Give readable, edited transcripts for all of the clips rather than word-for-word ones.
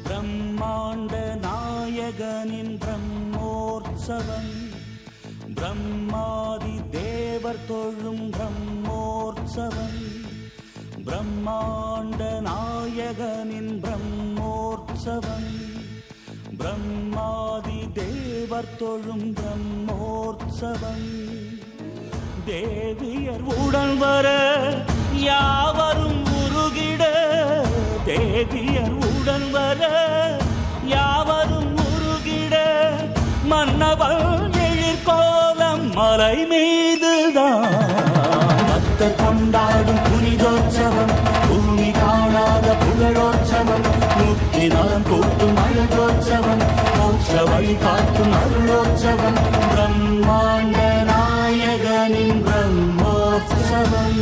பிரம்மாண்ட நாயகனின் பிரம்மோற்சவம், பிரம்மாதி தேவர் தொழும் பிரம்மோற்சவம், பிரம்மாண்ட நாயகனின் பிரம்மோற்சவம், பிரம்மாதி தேவர் தொழும் பிரம்மோற்சவம். தேவியர் உடன் வர யாவரும் உருகிட, தேவியர் உடன் வர யாவரும் உருகிட, மன்னவள் எழிற்கோலம் மலை மீதுதான் பக்தர் கொண்டாடும் புனிதோற்சவம், பூமி காணாத புகழோற்சவம், முக்தி நலம் கூட்டும் அழகோற்சவம், மோட்ச வழி காட்டும் அருளோற்சவம், பிரம்மாண்ட நாயகனின் பிரம்மோற்சவம்,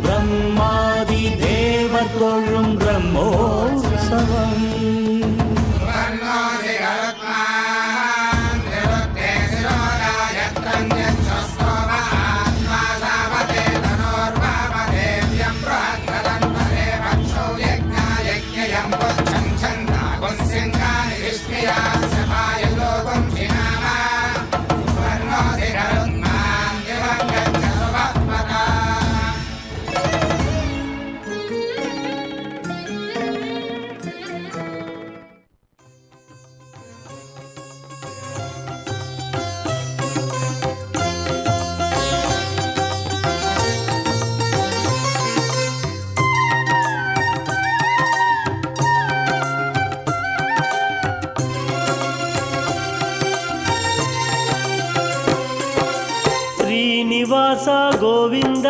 பிரம்மாதி தேவர் தொழும் பிரம்மோற்சவம். శ్రీనివాస గోవింద,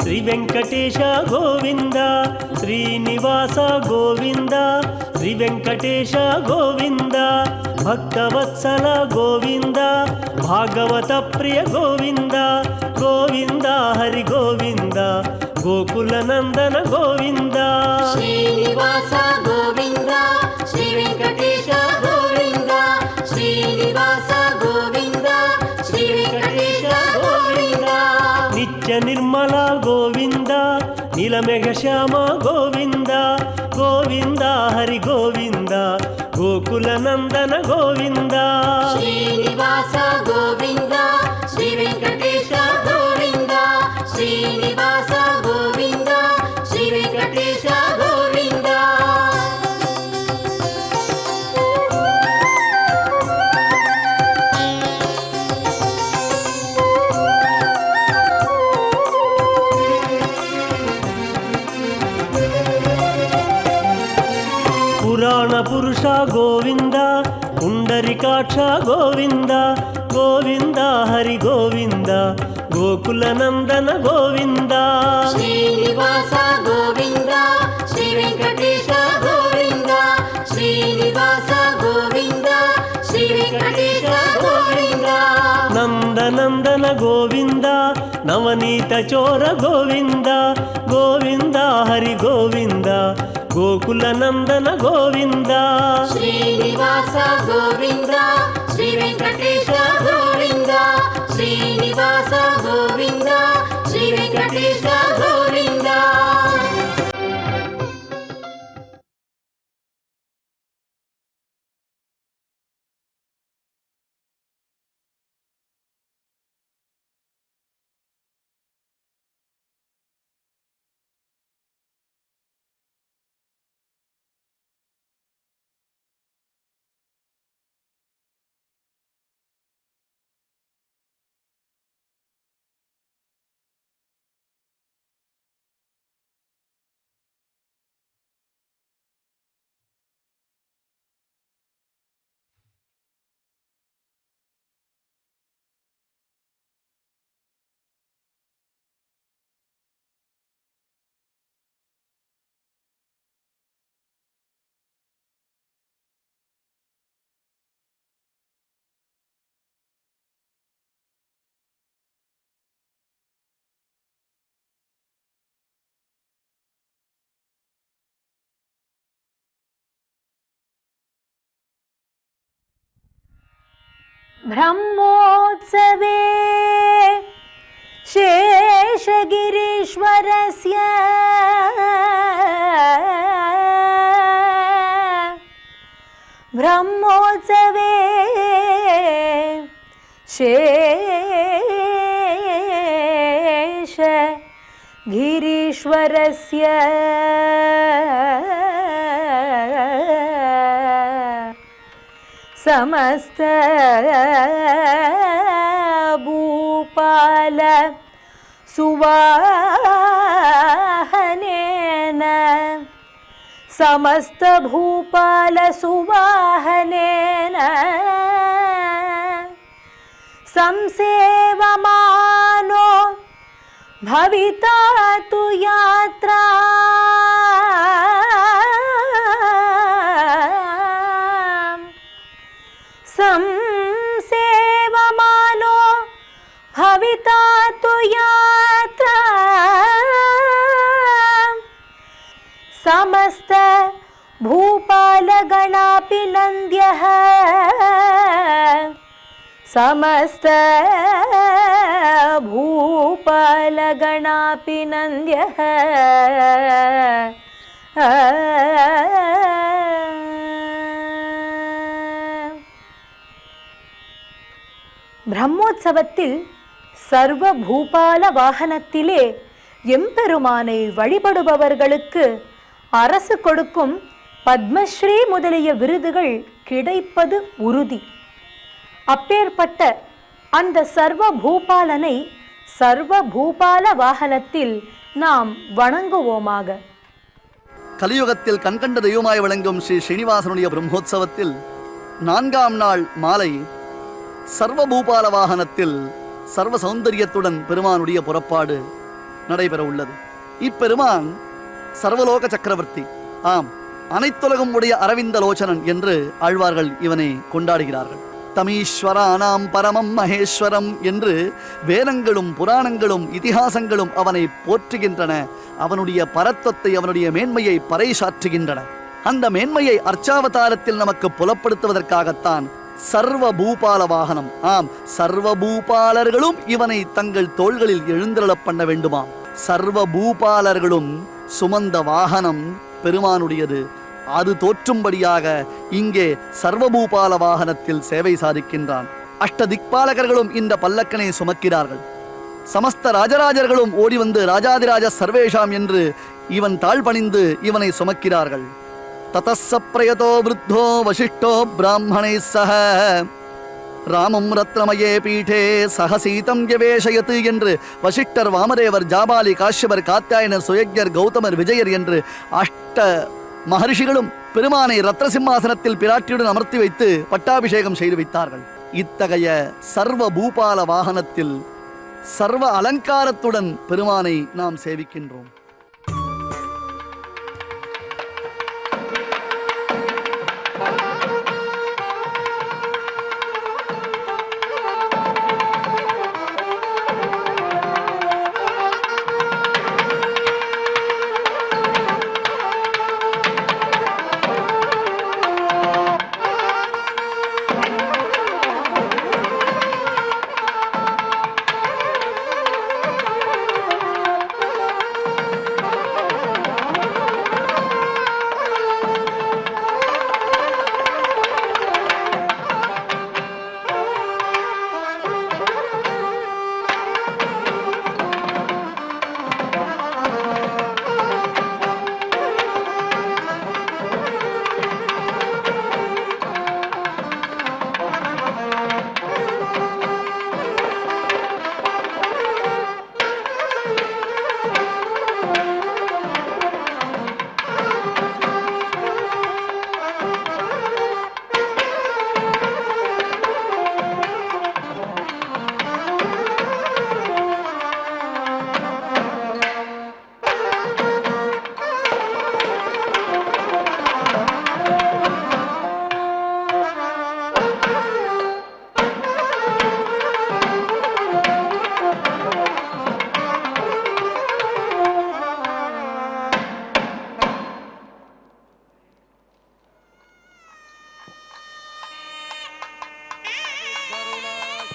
శ్రీ వెంకటేశ గోవింద, శ్రీనివాస గోవింద, శ్రీ వెంకటేశ గోవింద, భక్తవత్సల గోవింద, భాగవత ప్రియ గోవింద, గోవింద హరి గోవింద, గోకుల నందన గోవింద. శ్రీనివాస గోవింద, శ్రీ వెంకటేశ గోవింద, శ్రీనివాస గోవింద, శ్రీ వెంకటేశ గోవింద. నిత్య నిర్మల గోవింద, నీలమేఘ శ్యామ గోవింద, గోవింద హరి గోవింద, గోకుల నందన గోవింద. శ్రీనివాస గోవింద, శ్రీ వెంకటేశ గోవింద, శ్రీనివాస గోవింద, శ్రీ వెంకటేశ గోవింద. పురాణ పురుష గోవింద, పుండరికాక్ష గోవింద, గోవింద హరి గోవింద, గోకుల నందన గోవింద. శ్రీనివాస గోవింద, శ్రీ వెంకటేశ గోవింద, శ్రీనివాస గోవింద, శ్రీ వెంకటేశ గోవింద. నందనందన గోవింద, నవనీత చోర గోవింద, గోవింద హరి గోవింద, గోకుల నందన గోవింద. శ్రీనివాస గోవింద, శ్రీ వెంకటేశ గోవింద, శ్రీనివాస గోవింద, శ్రీ వెంకటేశ ब्रह्मोत्सवे शेषगिरीश्वरस्य ब्रह्मोत्सवे शेषगिरीश्वरस्य समस्त भूपाल सुवाहनेन समस्त भूपाल सुवाहनेन संसेवमानो भविता तु यात्रा संसेवमानो भविता तु यात्रा समस्त भूपालगणापि नन्द्यः समस्त भूपालगणापि नन्द्यः பிரம்மோற்சவத்தில் சர்வ பூபால வாகனத்திலே எம்பெருமானை வழிபடுபவர்களுக்கு அரசு கொடுக்கும் பத்மஸ்ரீ முதலிய விருதுகள் கிடைப்பது உறுதி. அப்பேற்பட்ட அந்த சர்வ பூபாலனை சர்வ பூபால வாகனத்தில் நாம் வணங்குவோமாக. கலியுகத்தில் கண்கண்ட தெய்வமாய் விளங்கும் ஸ்ரீ ஸ்ரீனிவாசனுடைய பிரம்மோற்சவத்தில் 4ஆம் நாள் மாலை சர்வபூபால வாகனத்தில் சர்வ சௌந்தரியத்துடன் பெருமானுடைய புறப்பாடு நடைபெற உள்ளது. இப்பெருமான் சர்வலோக சக்கரவர்த்தி, ஆம், அனைத்துலகம் உடைய அரவிந்த லோச்சனன் என்று ஆழ்வார்கள் இவனை கொண்டாடுகிறார்கள். தமீஸ்வரானாம் பரமம் மகேஸ்வரம் என்று வேதங்களும் புராணங்களும் இதிகாசங்களும் அவனை போற்றுகின்றன. அவனுடைய பரத்வத்தை, அவனுடைய மேன்மையை பறைசாற்றுகின்றன. அந்த மேன்மையை அர்ச்சாவதாரத்தில் நமக்கு புலப்படுத்துவதற்காகத்தான் சர்வ பூபால வாகனம், ஆம், சர்வ பூபாலர்களும் இவனை தங்கள் தோள்களில் எழுந்தருளப் பண்ண வேண்டுமாம். சர்வ பூபாலர்களும் சுமந்த வாகனம் பெருமானுடையது. அது தோற்றும்படியாக இங்கே சர்வபூபால வாகனத்தில் சேவை சாதிக்கின்றான். அஷ்ட திக்பாலகர்களும் இந்த பல்லக்கனை சுமக்கிறார்கள். சமஸ்த ராஜராஜர்களும் ஓடி வந்து ராஜாதிராஜ சர்வேஷாம் என்று இவன் தாழ்பணிந்து இவனை சுமக்கிறார்கள். ததஸ்ஸ பிரயதோ விருத்தோ வசிஷ்டோ பிராமணை சஹ ராமம் ரத்னமயே பீட்டே சகசீதம் யவேஷயத்து என்று வசிஷ்டர், வாமதேவர், ஜாபாலி, காஷ்யபர், காத்யாயனர், சுயக்யர், கௌதமர், விஜயர் என்று அஷ்ட மகர்ஷிகளும் பெருமானை ரத்ன சிம்மாசனத்தில் பிராட்டியுடன் அமர்த்தி வைத்து பட்டாபிஷேகம் செய்து வைத்தார்கள். இத்தகைய சர்வ பூபால வாகனத்தில் சர்வ அலங்காரத்துடன் பெருமானை நாம் சேவிக்கின்றோம்.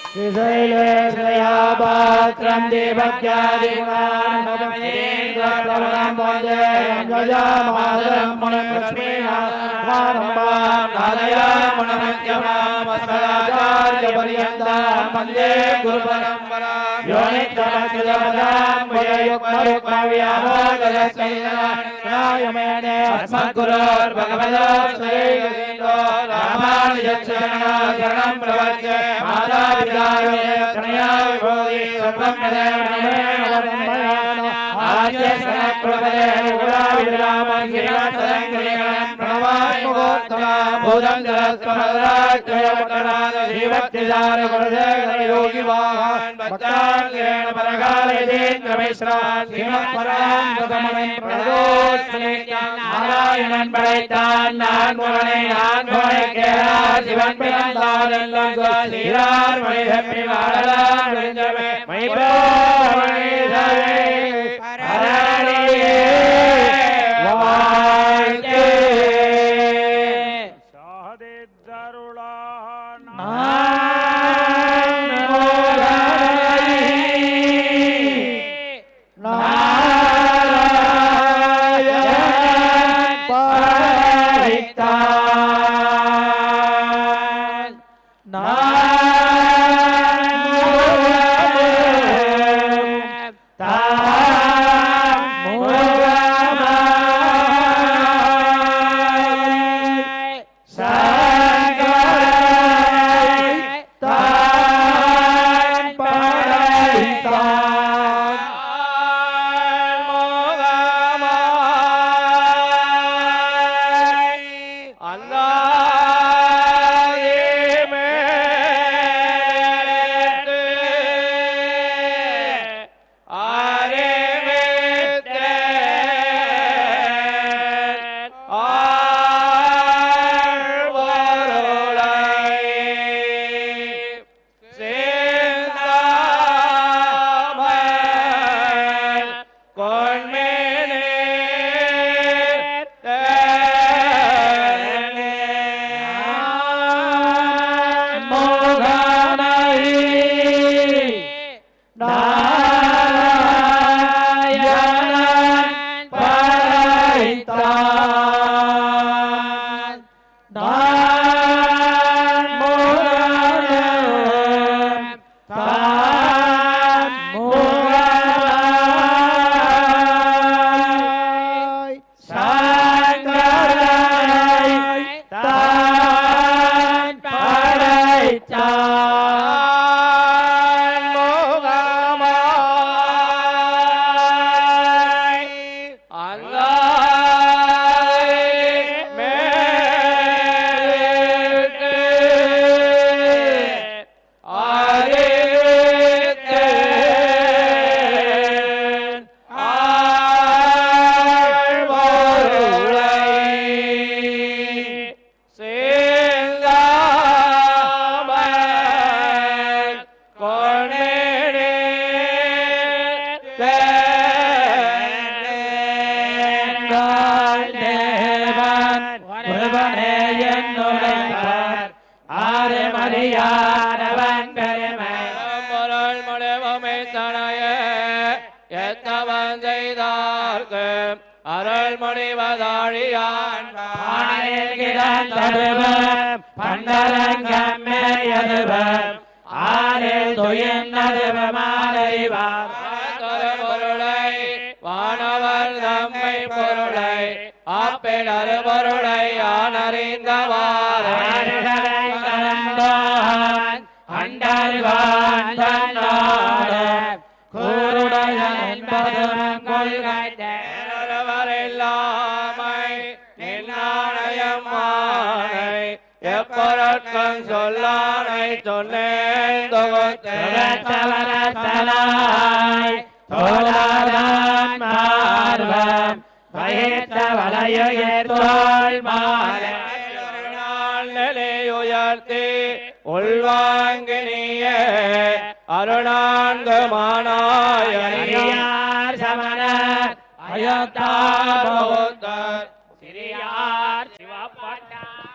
श्रीशैलेश्वरयापात्रं देवज्ञादिगुणान्मदमेन्द्रप्रवणं वन्दे गजामादरं मुनिं लक्ष्मीनाथारम्भानादयामुनमध्यमामस्मदाचार्यपर्यन्तां वन्दे गुरुपरम्परां यो नित्यमच्युतपदां भुजयुग्मरुग्मव्यामोदयस्यैतनाय अस्मद्गुरोर्भगवतोऽस्य श्रीगोविन्दो रामानुजस्य शरणं प्रपद्ये मातापिताय कन्या विभूति सर्वं आद्यशनकृपदे गुलाविरामं गिरिवत्तरङ्गिरिगणं प्रणवात्मगोत्तमा भूतं जलस्वमदराज्यवटनाद श्रीभक्तिदार गुरुदेव योगिवाहान् भक्ताङ्गिरेण परकालेन्द्रमिश्रान् श्रीमत्पराङ्गतमणिं प्रणतोऽस्मि நாராயணன் படைத்தான் நான் புவனை கேளார் சிவன் பிறந்தான் எல்லாம் சீரார் மனிதப்பி வாழலாம் விழுந்தவே மைபோவனேசவே பரணியே வாழ்க்கே சாதித்தருளான் அருள்மொழிவதாழியான் பண்டரங்கம் மேயதுபம் ஆரில் துயர்ந்ததுபமாலைவார் பொருளை வானவர் தம்மை பொருளை ஆப்பிடரு பொருளை ஆனறிந்தவார் அண்டர்வான் தன்னாடு கூருடையன் என்பதும் கொள்கைவரில்லாமை நின்னாணயமானை எப்பொருட்கும் சொல்லானை சொன்னேன் தொகுத்தவரத்தலாய் தோழாதான் மார்வம் பயத்த வலையுயர்த்தோள் மாலை நிலையுயர்த்தி உள்வாங்கினியே அருணான்கு மானாயார் சமணர் அயோத்தார் சிறியார் சிவப்பட்டார்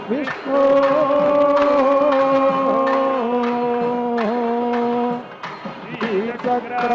विष्णु चक्र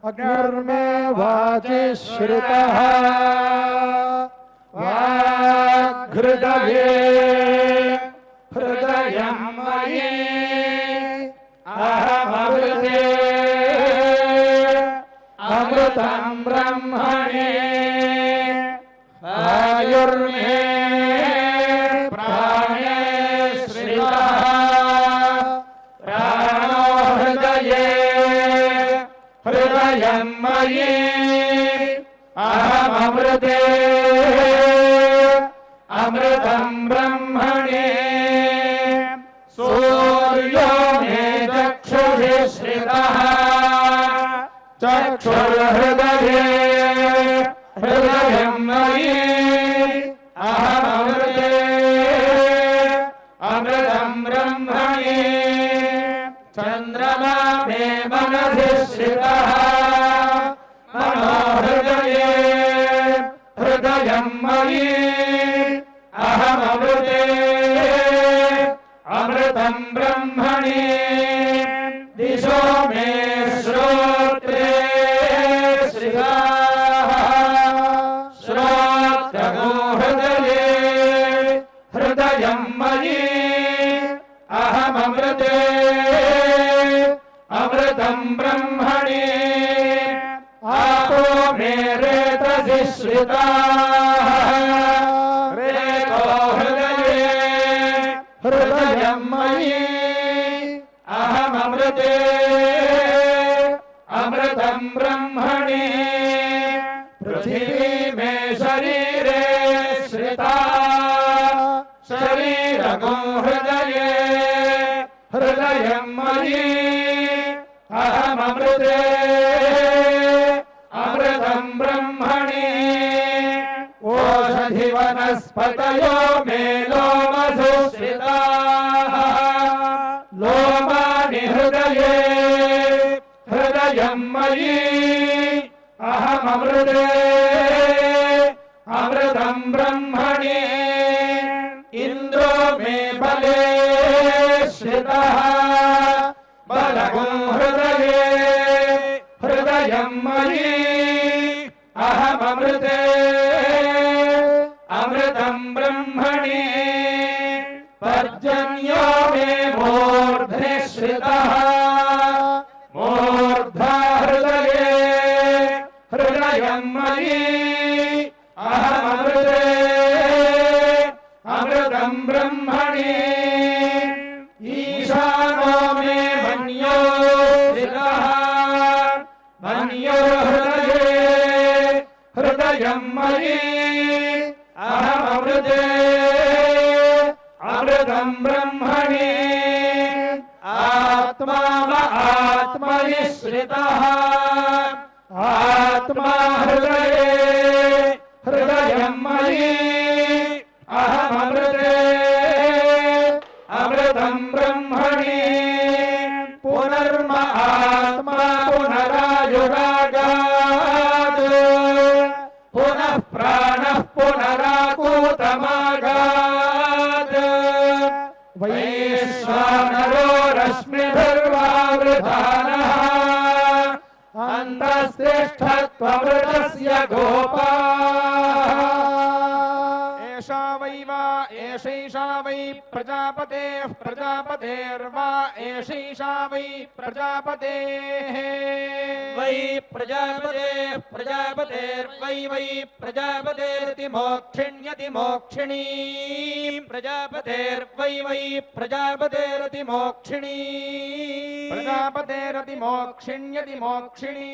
अग्निर्मे वाजिश्रितः वाग्हृदये हृदयं मयि अहमृते अमृतं ब्रह्मणे आयुर्मे प्राणे श्रितः प्राणो हृदये हृदयं मयि अहमृते अमृतं ब्रह्मणे सूर्यो मे चक्षुषि श्रितः चक्षुर्हृदये हृदयं मयि अहमृते अमृतं ब्रह्मणे चन्द्रमा मे मनसि श्रितः मनो हृदये हृदयं मयि अहमृते अमृतं ब्रह्मणे दिशो मे श्रोत्रे श्रिताः श्रोत्रगो हृदये हृदयं मयि अहमृते अमृतं ब्रह्मणे आपो मे रेतसि श्रिताः रेतो हृदये हृदयं मयि अहमृते अमृतं ब्रह्मणे पृथिवी मे शरीरे श्रिता शरीरगो हृदये हृदयं मयि अहमृते अमृतं ब्रह्मणे ओषधि वनस्पतयो मे लोमसु श्रिताः लोमानि हृदये हृदयं मयि अहममृते अमृतं ब्रह्मणि इन्द्रो मे बले श्रितः बलगुं हृदये हृदयं मयि अहममृते अमृतं ब्रह्मणि पर्जन्यो मे मूर्ध्नि श्रितः मूर्धा हृदये हृदयं मयि अहममृते अमृतं ब्रह्मणि ईशानो मे मन्यो श्रितः मन्यो हृदये हृदयं मयि अहममृते अमृतं ब्रह्मणि आत्मा आत्मनि श्रितः आत्मा हृदये हृदयं मयि अहममृते अमृतं ब्रह्मणि पुनर्म आत्मा पुनरायुरागात् पुनः प्राणः पुनराकूतमागात् वैश्वानरो रश्मिभिर्वावृधानः अन्तस्तिष्ठत्वमृतस्य गोपाः एषा एषैषा वै प्रजापतेः प्रजापतेर्वा एषैषा वै प्रजापतेः वै प्रजापतेः प्रजापतेर्वै वै प्रजापतेरिति मोक्षिण्यति मोक्षिणी प्रजापतेर्वै वै प्रजापतेरिति मोक्षिणी प्रजापतेरति मोक्षिण्यति मोक्षिणी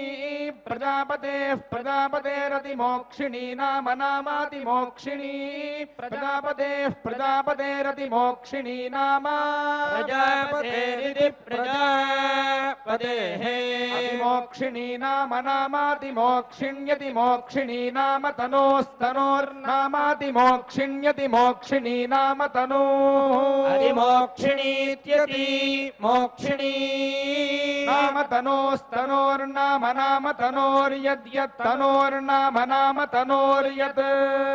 प्रजापतेः प्रजापतेरति मोक्षिणी नाम नामाति मोक्षिणी प्रजापतेः प्रजापतेरति मोक्षिणी नाम प्रजापतेरिति प्रजापतेः मोक्षिणी नाम नामाति मोक्षिण्यति मोक्षिणी नाम तनोस्तनोर्नामाति मोक्षिण्यति मोक्षिणी नाम तनोः अधिमोक्षिणीत्यति मोक्षिणी नाम तनोस्तनोर्नाम नाम तनोर्यद्यत्तनोर्नाम नाम तनोर्यत्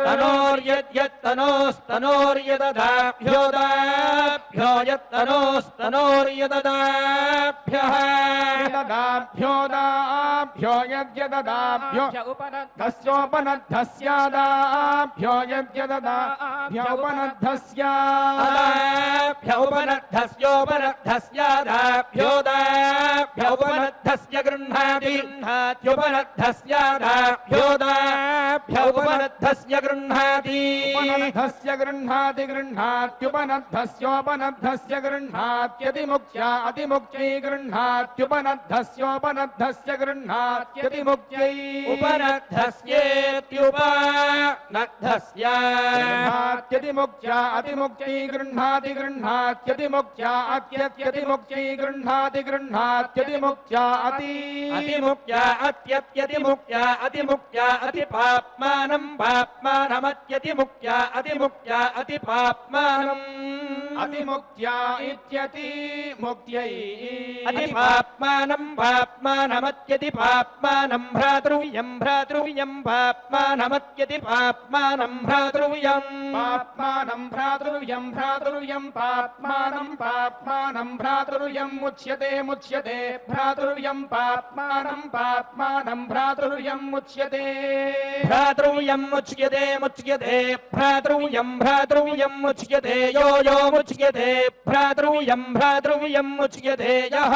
तनोर्यद्यत्तनोस्तनोर्यददाभ्योदाभ्यो यत्तनोस्तनोर्यददाभ्यः यददाभ्योदाभ्यो यद्यददाभ्यो तस्योपनद्धस्यादाभ्यो यद्यददाभ्योपनद्धस्योपनद्धस्यादाभ्योदाभ्योपनद्धस्य गृह्णाति गृह्णात्युपनद्धस्यादाभ्योदाभ्योपनद्धस्य गृह्णाति उपनद्धस्य गृह्णाति गृह्णात्युपनद्धस्योपनद्धस्य गृह्णात्यतिमुक्त्या अतिमुक्त्यै गृह्णात्युपनद्धस्योपनद्धस्य गृह्णात्यतिमुक्त्यै उपनद्धस्येत्युपनद्धस्य गृह्णात्यतिमुक्त्या अतिमुक्त्यै गृह्णाति गृह्णात्यतिमुक्त्या अत्यत्यतिमुक्त्यै गृह्णाति गृह्णात्यतिमुक्त्या अतिमुक्त्या अत्यत्यतिमुक्त्या अतिमुक्त्या अतिपाप्मानं पाप्मानमत्यतिमुक्त्या अतिमुक्त्या अतिपाप्मानम् अतिमुक्त्या इत्यतिमुक्त्यै अतिपाप्मानं पाप्मानमत्यतिपाप्मानं भ्रातृव्यं भ्रातृव्यं पाप्मानमत्यतिपाप्मानं भ्रातृव्यं पाप्मानं भ्रातृव्यं भ्रातृव्यं पाप्मानं पाप्मानं भ्रातृव्यं मुच्यते मुच्यते भ्रातृव्यं पाप्मानं पाप्मानं भ्रातृव्यं मुच्यते भ्रातृव्यं मुच्यते मुच्यते भ्रातृव्यं भ्रातृव्यं मुच्यते यो यो मुच्यते भ्रातृव्यं भ्रातृव्यं मुच्यते यः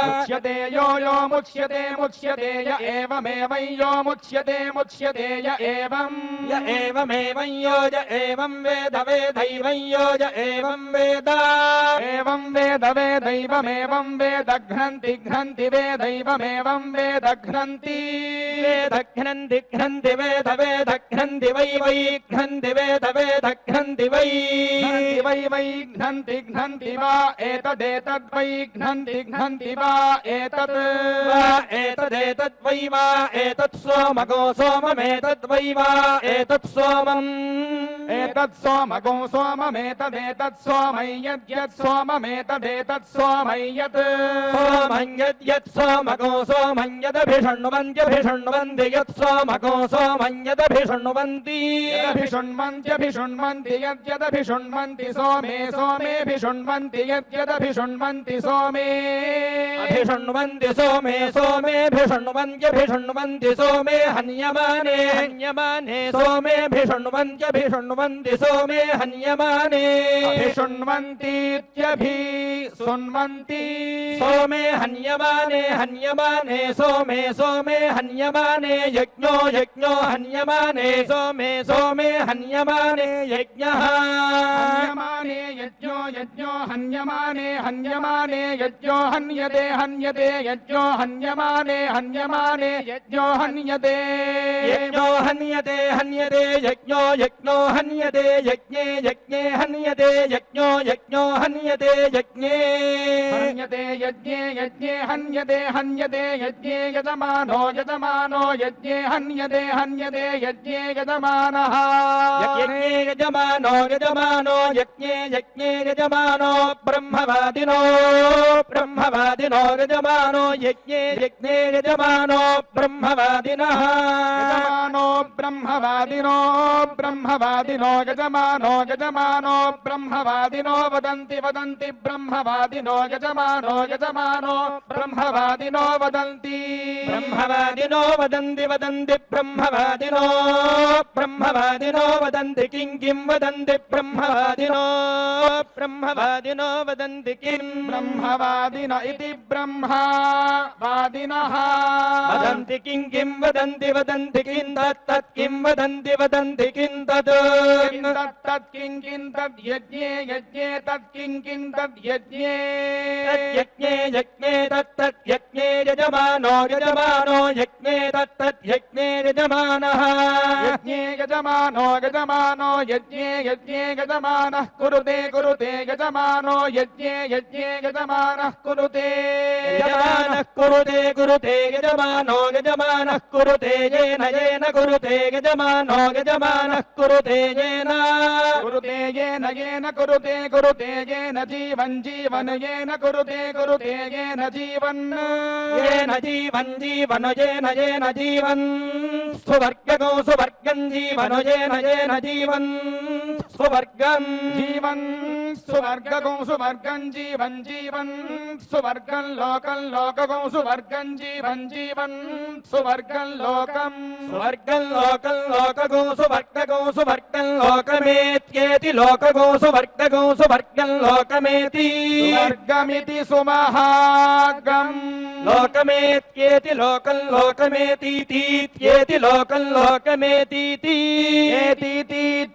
मुच्यते यो यो मुच्यते मुच्यते य एवमेवं यो मुच्यते मुच्यते य एवमेवं यो य एवं वेद वेदैवं यो य एवं वेद वेदैवमेवं वेद घ्नन्ति घ्नन्ति वेदैवमेवं वेद घ्नन्ति घ्नन्ति घ्नन्ति वेद वेद घ्नन्ति वै वै घ्नन्ति वेद वेद घ्नन्ति वै घ्नन्ति घ्नन्ति वा एतदेतद्वै घ्नन्ति घ्नन्ति वा एतत् एतद्वै वा एतत् सोमको सोममेतद्वै वा एतत् सोमम् एतत् सोमको सोममेतदेतत् सोमै यद्यत् सोममेतदेतत् सोमै यत् सोमं यद्यत् सोमको सोमं यदभिषण्वन्त्यभिषण्वन्ति यत् सोमको सोमं यदभिषण्वन्ति यदभिषण्वन्त्यभिषण्वन्ति यद्यदभिषण्वन्ति सोमे सोमेऽभिषण्वन्ति यद्यदभिषण्वन्ति सोमे अभिषण्वन्ति सोमे सोमेऽभिषण्वन्त्यभिषण्वन्ति सोमे हन्यमाने हन्यमाने सोमेऽभिषण्वन्त्यभिषण्वन्ति सोमे हन्यमाने अभिषण्वन्तीत्यभिषण्वन्ति सोमे हन्यमाने हन्यमाने सोमे सोमे हन्यमाने यज्ञो यज्ञो हन्यमाने सोमे सोमे हन्यमाने यज्ञः हन्यमाने यज्ञो यज्ञो हन्यमाने हन्यमाने यज्ञो हन्यते हन्यते यज्ञो हन्यमाने हन्यमाने यज्ञो हन्यते यज्ञो हन्यते हन्यते यज्ञो यज्ञो हन्यते यज्ञे यज्ञे हन्यते यज्ञो यज्ञो हन्यते यज्ञे हन्यते यज्ञे यज्ञे हन्यते हन्यते यज्ञे यजमानो यजमानो यज्ञे हन्यते हन्यते यज्ञे यजमानः यज्ञे यजमानो यजमानो यज्ञे यज्ञे यजमानो ब्रह्मवादिनो ब्रह्मवादिनो यजमानो यज्ञे यज्ञे यजमानो ब्रह्मवादिनः यजमानो ब्रह्मवादिनो ब्रह्मवादिनो यजमानो यजमानो ब्रह्मवादिनो वदन्ति वदन्ति ब्रह्मवादिनो यजमानो यजमानो ब्रह्मवादिनो वदन्ति ब्रह्मवादिनो वदन्ति वदन्ति ब्रह्मवादिनो ब्रह्मवादिनो वदन्ति किं किं वदन्ति ब्रह्मवादिनो ब्रह्मवादिनो वदन्ति किं ब्रह्मवादिन इति ब्रह्मवादिनः वदन्ति किं किं वदन्ति वदन्ति किं तत् किं वदन्ति वदन्ति किं तत् तत् किं किं तद् यज्ञे यज्ञे तत् किं किं तद् यज्ञे यज्ञे यज्ञे तत् यज्ञे यजमानो यजमानो यज्ञे तत् यज्ञे यजमानः यज्ञे यजमानो यजमानो यज्ञे यज्ञे यजमानः कुरुते कुरुते यजमानो यज्ञे यज्ञे यजमानः कुरुते यजमानः कुरुते कुरुते यजमानो यजमानः कुरुते येन येन कुरुते यजमानो यजमानः कुरुते येन कुरुते येन येन कुरुते कुरुते येन जीवन जीवन येन कुरुते कुरुते येन जीवन येन जीवन जीवन येन येन जीवन सुवर्गो सुवर्गं जीवन येन येन जीवन सुवर्गं जीवन सुवर्गो सुवर्गं जीवन जीवन सुवर्गं लोकं लोकगो सुवर्गं जीवन जीवन सुवर्गं लोकं स्वर्गं लोकं लोकगो सुवर्गगो सुवर्गं लोकमेत्येति लोकगो सुवर्गगो सुवर्गं लोकमेति स्वर्गमिति सुमहागम् लोकमेत्येति लोकं लोकमेतीतीत्येति लोकं लोकमेतीति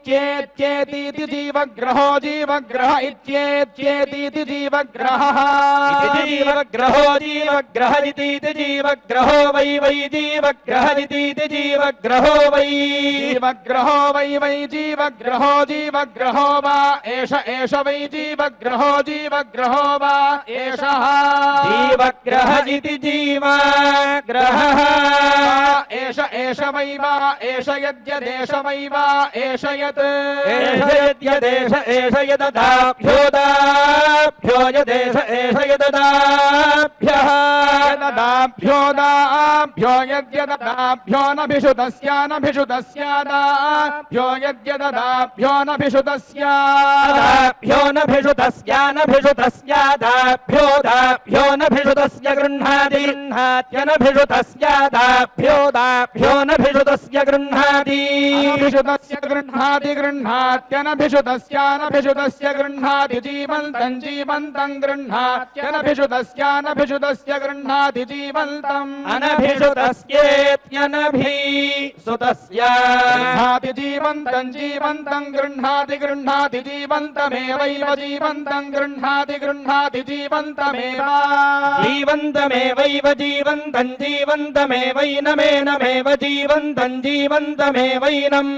एतीतीत्येत्येतीति जीवग्रहो जीवग्रह इत्येत्येतीति जीवग्रहः जीवग्रहो जीवग्रह इतीति जीवग्रहो वै वै जीवग्रह इतीति जीवग्रहो वै जीवग्रहो वै वै जीवग्रहो जीवग्रहो वा एष एष वै जीवग्रहो जीवग्रहो वा एषः जीवग्रह इति जीवग्रहः एष एष वै वा एष यद्यदेष वै वा एष यत् एष यद्यदेश एष यददाभ्योदाभ्यो यदेश एष यददाभ्यः यददाभ्योदाभ्यो यद्यददाभ्यो नभिषुतस्यानभिषुतस्यादाभ्यो यद्यददाभ्यो नभिषुतस्यादाभ्यो नभिषुतस्यानभिषुतस्यादाभ्योदाभ्यो नभिषुतस्य गृह्णाति गृह्णात्यनभिषुतस्यादाभ्योदाभ्यो नभिषुतस्य गृह्णाति अनभिषुतस्य गृह्णाति गृह्णात्यनभिषुतस्यानभिषुतस्य गृह्णाति जीवन्तं जीवन्तं गृह्णात्यनभिषुतस्यानभिषुतस्य गृह्णाति जीवन्तम् अनभिषुतस्येत्यनभिसुतस्य गृह्णाति जीवन्तं जीवन्तं गृह्णाति गृह्णाति जीवन्तमेवैव जीवन्तं गृह्णाति गृह्णाति जीवन्तमेव जीवन्तमेवैव जीवन्तं जीवन्तमेवैनमेनमेव जीवन्तं जीवन्तमेवैनम्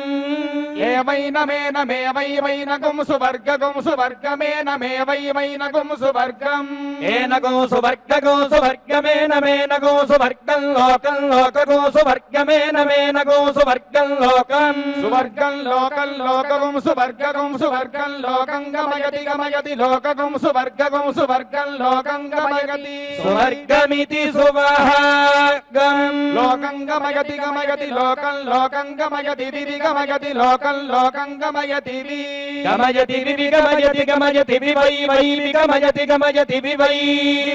एवैनमेनमेवैवैनगुं सुवर्गगुं सुवर्गमेनमेवैवैनगुं सुवर्गम् ఏనగో సువర్గగో సువర్గమేన మేనగో సువర్గం లోకం లోకగో సువర్గమేన మేనగో సువర్గం లోకం సువర్గం లోకం లోకగం సువర్గగం సువర్గం లోకం గమయతి గమయతి లోకగం సువర్గగం సువర్గం లోకం గమయతి సువర్గమితి సువర్గం లోకం గమయతి గమయతి లోకం లోకం గమయతి వివి గమయతి లోకం లోకం గమయతి వి గమయతి వివి గమయతి గమయతి వివై వై విగమయతి గమయతి వివై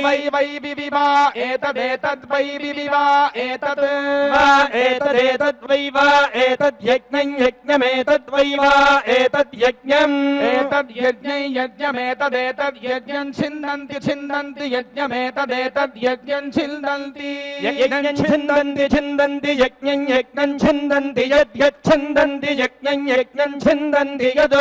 వై వై వివివా ఏతదేతద్ వై వివివా ఏతద్ ఏతదేతద్వై వా ఏతద్యజ్ఞం యజ్ఞమేతద్వై వా ఏతద్యజ్ఞం ఏతద్యజ్ఞం యజ్ఞమేతదేతద్యజ్ఞం ఛిందంతి ఛిందంతి యజ్ఞమేతదేతద్యజ్ఞం ఛిందంతి యజ్ఞం ఛిందంతి ఛిందంతి యజ్ఞం యజ్ఞం ఛిందంతి యద్యచ్ఛిందంతి యజ్ఞం యజ్ఞం ఛిందంతి యద్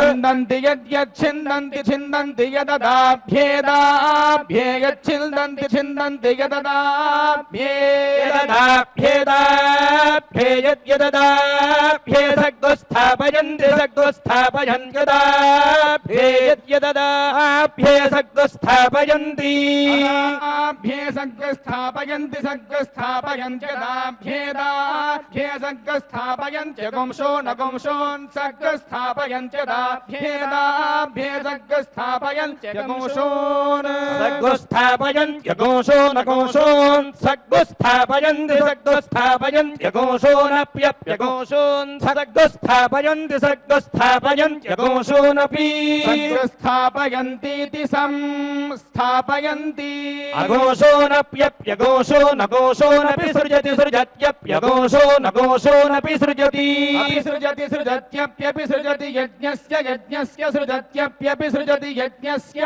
ఛిందంతి యద్యచ్ఛిందంతి ఛిందంతి యదదాభ్యేదాభ్యేయచ్ఛిందంతి ఛిందంతి యదదాభ్యేదాభ్యేయద్యదదాభ్యేసగ్స్థాపయంతి సగ్స్థాపయంత్యదాభ్యేసగ్స్థాపయంతి అభ్యేసగ్స్థాపయంతి సగ్స్థాపయంత్యదాభ్యేదాభ్యేసగ్స్థాపయంత్యగుంశో నగుంశోన్ సగ్స్థాపయంత్యదాభ్యేదాభ్యేసగ్స్థాపయంత్యగుంశోన్ సగ్స్థాపయంత్యగోషో నగోషోన్ సగ్స్థాపయంతి సగ్స్థాపయంత్యగోషోనప్యప్యగోషోన్ సగ్స్థాపయంతి సగ్స్థాపయంత్యగోషోనపి సగ్స్థాపయంతీతి సంస్థాపయంతి అఘోషోనప్యప్యఘోషో నఘోషోనపి సృజతి సృజత్యప్యఘోషో నఘోషోనపి సృజతి సృజతి సృజత్యప్యపి సృజతి యజ్ఞస్య యజ్ఞస్య సృజత్యప్యపి సృజతి యజ్ఞస్య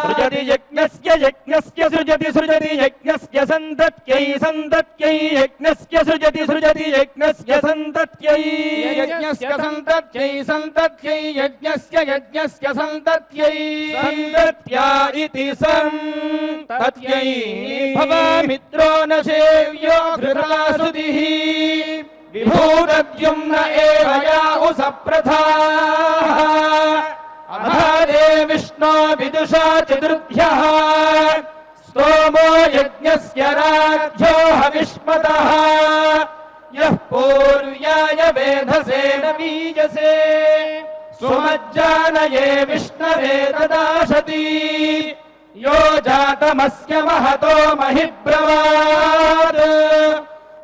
సృజతి యజ్ఞస్య యజ్ఞస్య సృజతి సృజతి యజ్ఞస్య సంతత్యై సంతత్యై యజ్ఞస్య సృజతి సృజతి యజ్ఞస్య సంతత్యై యజ్ఞస్య సంతత్యై సంతత్యై యజ్ఞస్య యజ్ఞస్య సంతత్యై సంతత్యా ఇతి సంతత్యై భవామిత్రో న సేవ్యో ఘృతాసుదిః విభూరద్యుమ్న ఏవ యాహు సప్రథాః అధాదే విష్ణో విదుషా చతుర్భ్యః స్తోమో యజ్ఞస్య రాజ్యో హవిష్మతః యః పూర్వ్యాయ వేధసేన వీజసే సుమజ్జానయే విష్ణవే తదాశతి యో జాతమస్య మహతో మహిబ్రవాద్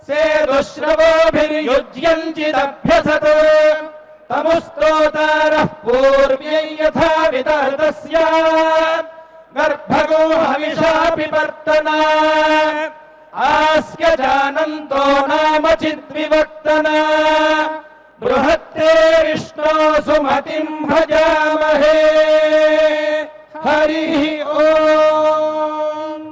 సేదుశ్రవోభిర్యుజ్యంచిదభ్యసత్ తముస్తోతారః పూర్వ్యై యథా విదహృతస్య గర్భగో హవిషా పిబర్తనా ఆస్య జానంతో నామ చిద్వివక్తనా బృహత్తే విష్ణో సుమతిం భజామహే హరి ఓం.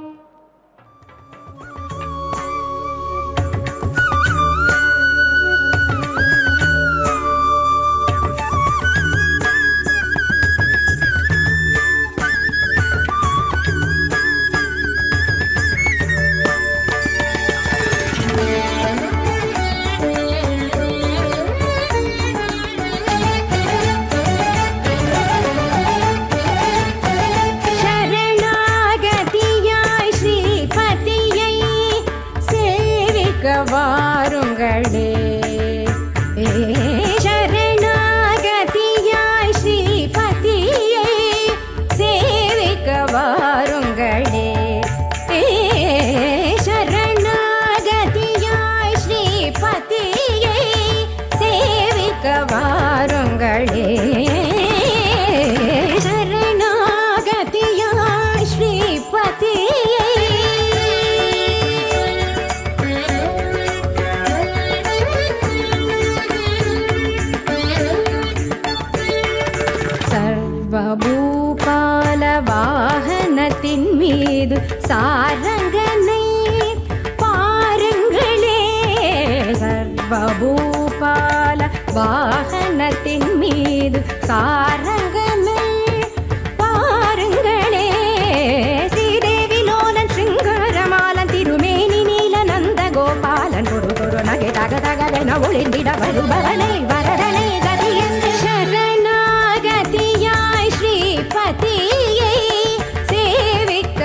வாருங்களே சரணாகதியாய் ஸ்ரீபதியை சேவிக்க வாருங்களே சரணாகதியாய் ஸ்ரீபதியை சேவிக்க வாருங்களே சரணாகதியாய் ஸ்ரீபதியை சர்வபூபால வாகனத்தின் மீது சாரங்கனை பாருங்களே சர்வபூபால வாகனத்தின் மீது சாரங்கனை பாருங்களே ஸ்ரீதேவி லோலன் சிங்காரமாலன் திருமேனி நீல நந்த கோபாலன் ஒரு ஒரு நகை தக தகவென ஒளிந்திட வருபவனை வரதனை கதி என்று சரணாகதியாய் ஸ்ரீபதியை சேவிக்க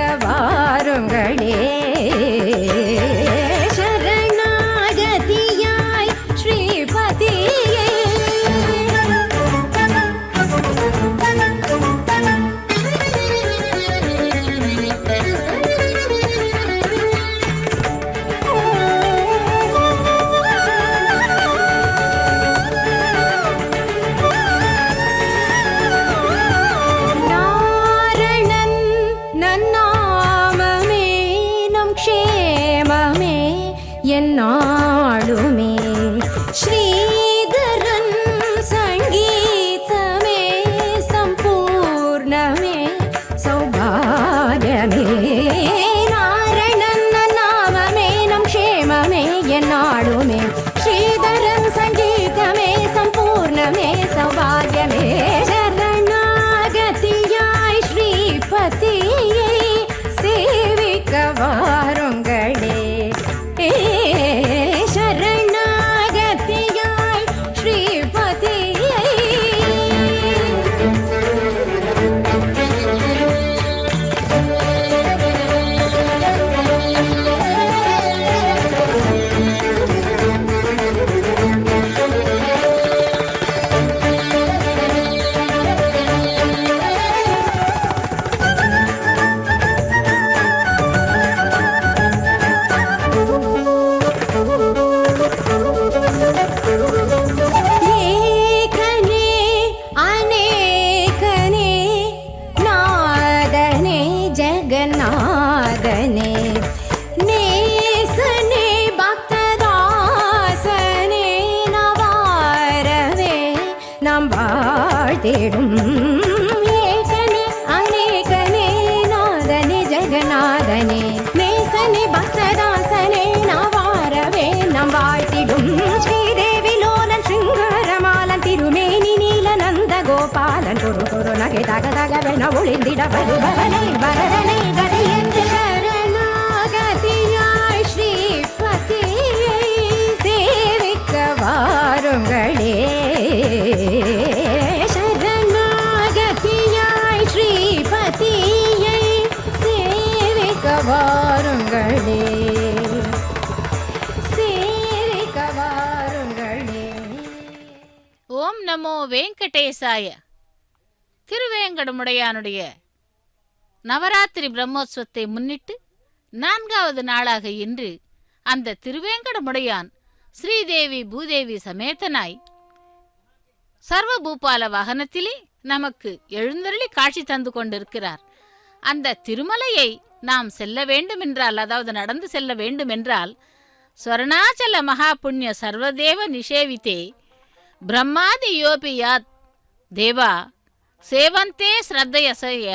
தேடும் ஏகனே அநேகனே நாதனே ஜெகநாதனே நேசனே பக்ததாசனே நவாரவே நம் வாழ்த்திடும் ஸ்ரீதேவி லோலன் சிங்காரமாலன் திருமேனி நீல நந்த கோபாலன் குரு குரு நகை தக தகவென ஒளிந்திட வருபவனை வரதனை கதையென்று சரணாகதியாய் ஸ்ரீபதியை சேவிக்க வாருங்களே சரணாகதியாய் ஸ்ரீபதியை சேவிக்க வாருங்களே சேவிக்க வாருங்களே. ஓம் நமோ வெங்கடேசாய. திருவேங்கடமுடையானுடைய நவராத்திரி பிரம்மோற்சவத்தை முன்னிட்டு 4வது நாளாக இன்று அந்த திருவேங்கடமுடையான் ஸ்ரீதேவி பூதேவி சமேதனாய் சர்வபூபால வாகனத்திலே நமக்கு எழுந்தருளி காட்சி தந்து கொண்டிருக்கிறார். அந்த திருமலையை நாம் செல்ல வேண்டுமென்றால், அதாவது நடந்து செல்ல வேண்டுமென்றால், ஸ்வர்ணாச்சல மகா புண்ணிய சர்வதேவ நிஷேவித்தே பிரம்மாதி யோபியாத் தேவா சேவந்தே ஸ்ரத்தயசய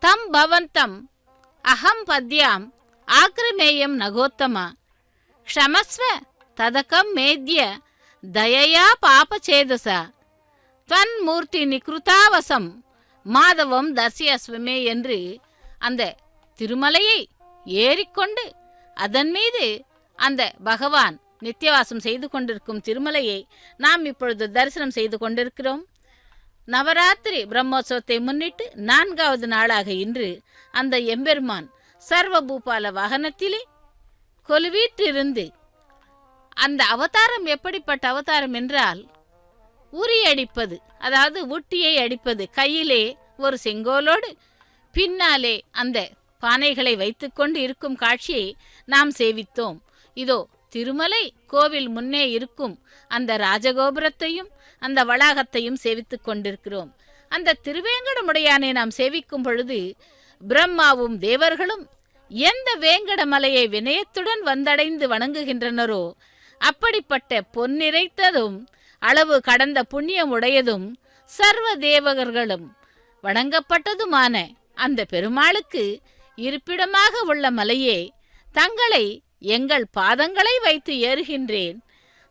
தம் பவந்தம் அகம் பத்யாம் ஆக்ரமேயம் நகோத்தமா க்ஷமஸ்வ ததகம் மேத்ய தயயா பாபச்சேதச தன் மூர்த்தி நிகிருதாவசம் மாதவம் தர்சியஸ்வமே என்று அந்த திருமலையை ஏறிக்கொண்டு அதன் மீது அந்த பகவான் நித்தியவாசம் செய்து கொண்டிருக்கும் திருமலையை நாம் இப்பொழுது தரிசனம் செய்து கொண்டிருக்கிறோம். நவராத்திரி பிரம்மோற்சவத்தை முன்னிட்டு 4வது நாளாக இன்று அந்த எம்பெருமான் சர்வபூபால வாகனத்திலே கொலுவீற்றிருந்து, அந்த அவதாரம் எப்படிப்பட்ட அவதாரம் என்றால் உரியடிப்பது, அதாவது ஊட்டியை அடிப்பது, கையிலே ஒரு செங்கோலோடு பின்னாலே அந்த பானைகளை வைத்துக்கொண்டு இருக்கும் காட்சியை நாம் சேவித்தோம். இதோ திருமலை கோவில் முன்னே இருக்கும் அந்த ராஜகோபுரத்தையும் அந்த வளாகத்தையும் சேவித்துக் கொண்டிருக்கிறோம். அந்த திருவேங்கடமுடையானை நாம் சேவிக்கும் பொழுது பிரம்மாவும் தேவர்களும் எந்த வேங்கட மலையை வினயத்துடன் வந்தடைந்து வணங்குகின்றனரோ அப்படிப்பட்ட பொன்னிறைத்ததும் அளவு கடந்த புண்ணியம் உடையதும் சர்வ தேவகர்களும் வணங்கப்பட்டதுமான அந்த பெருமாளுக்கு இருப்பிடமாக உள்ள மலையே, தங்களை எங்கள் பாதங்களை வைத்து ஏறுகின்றேன்.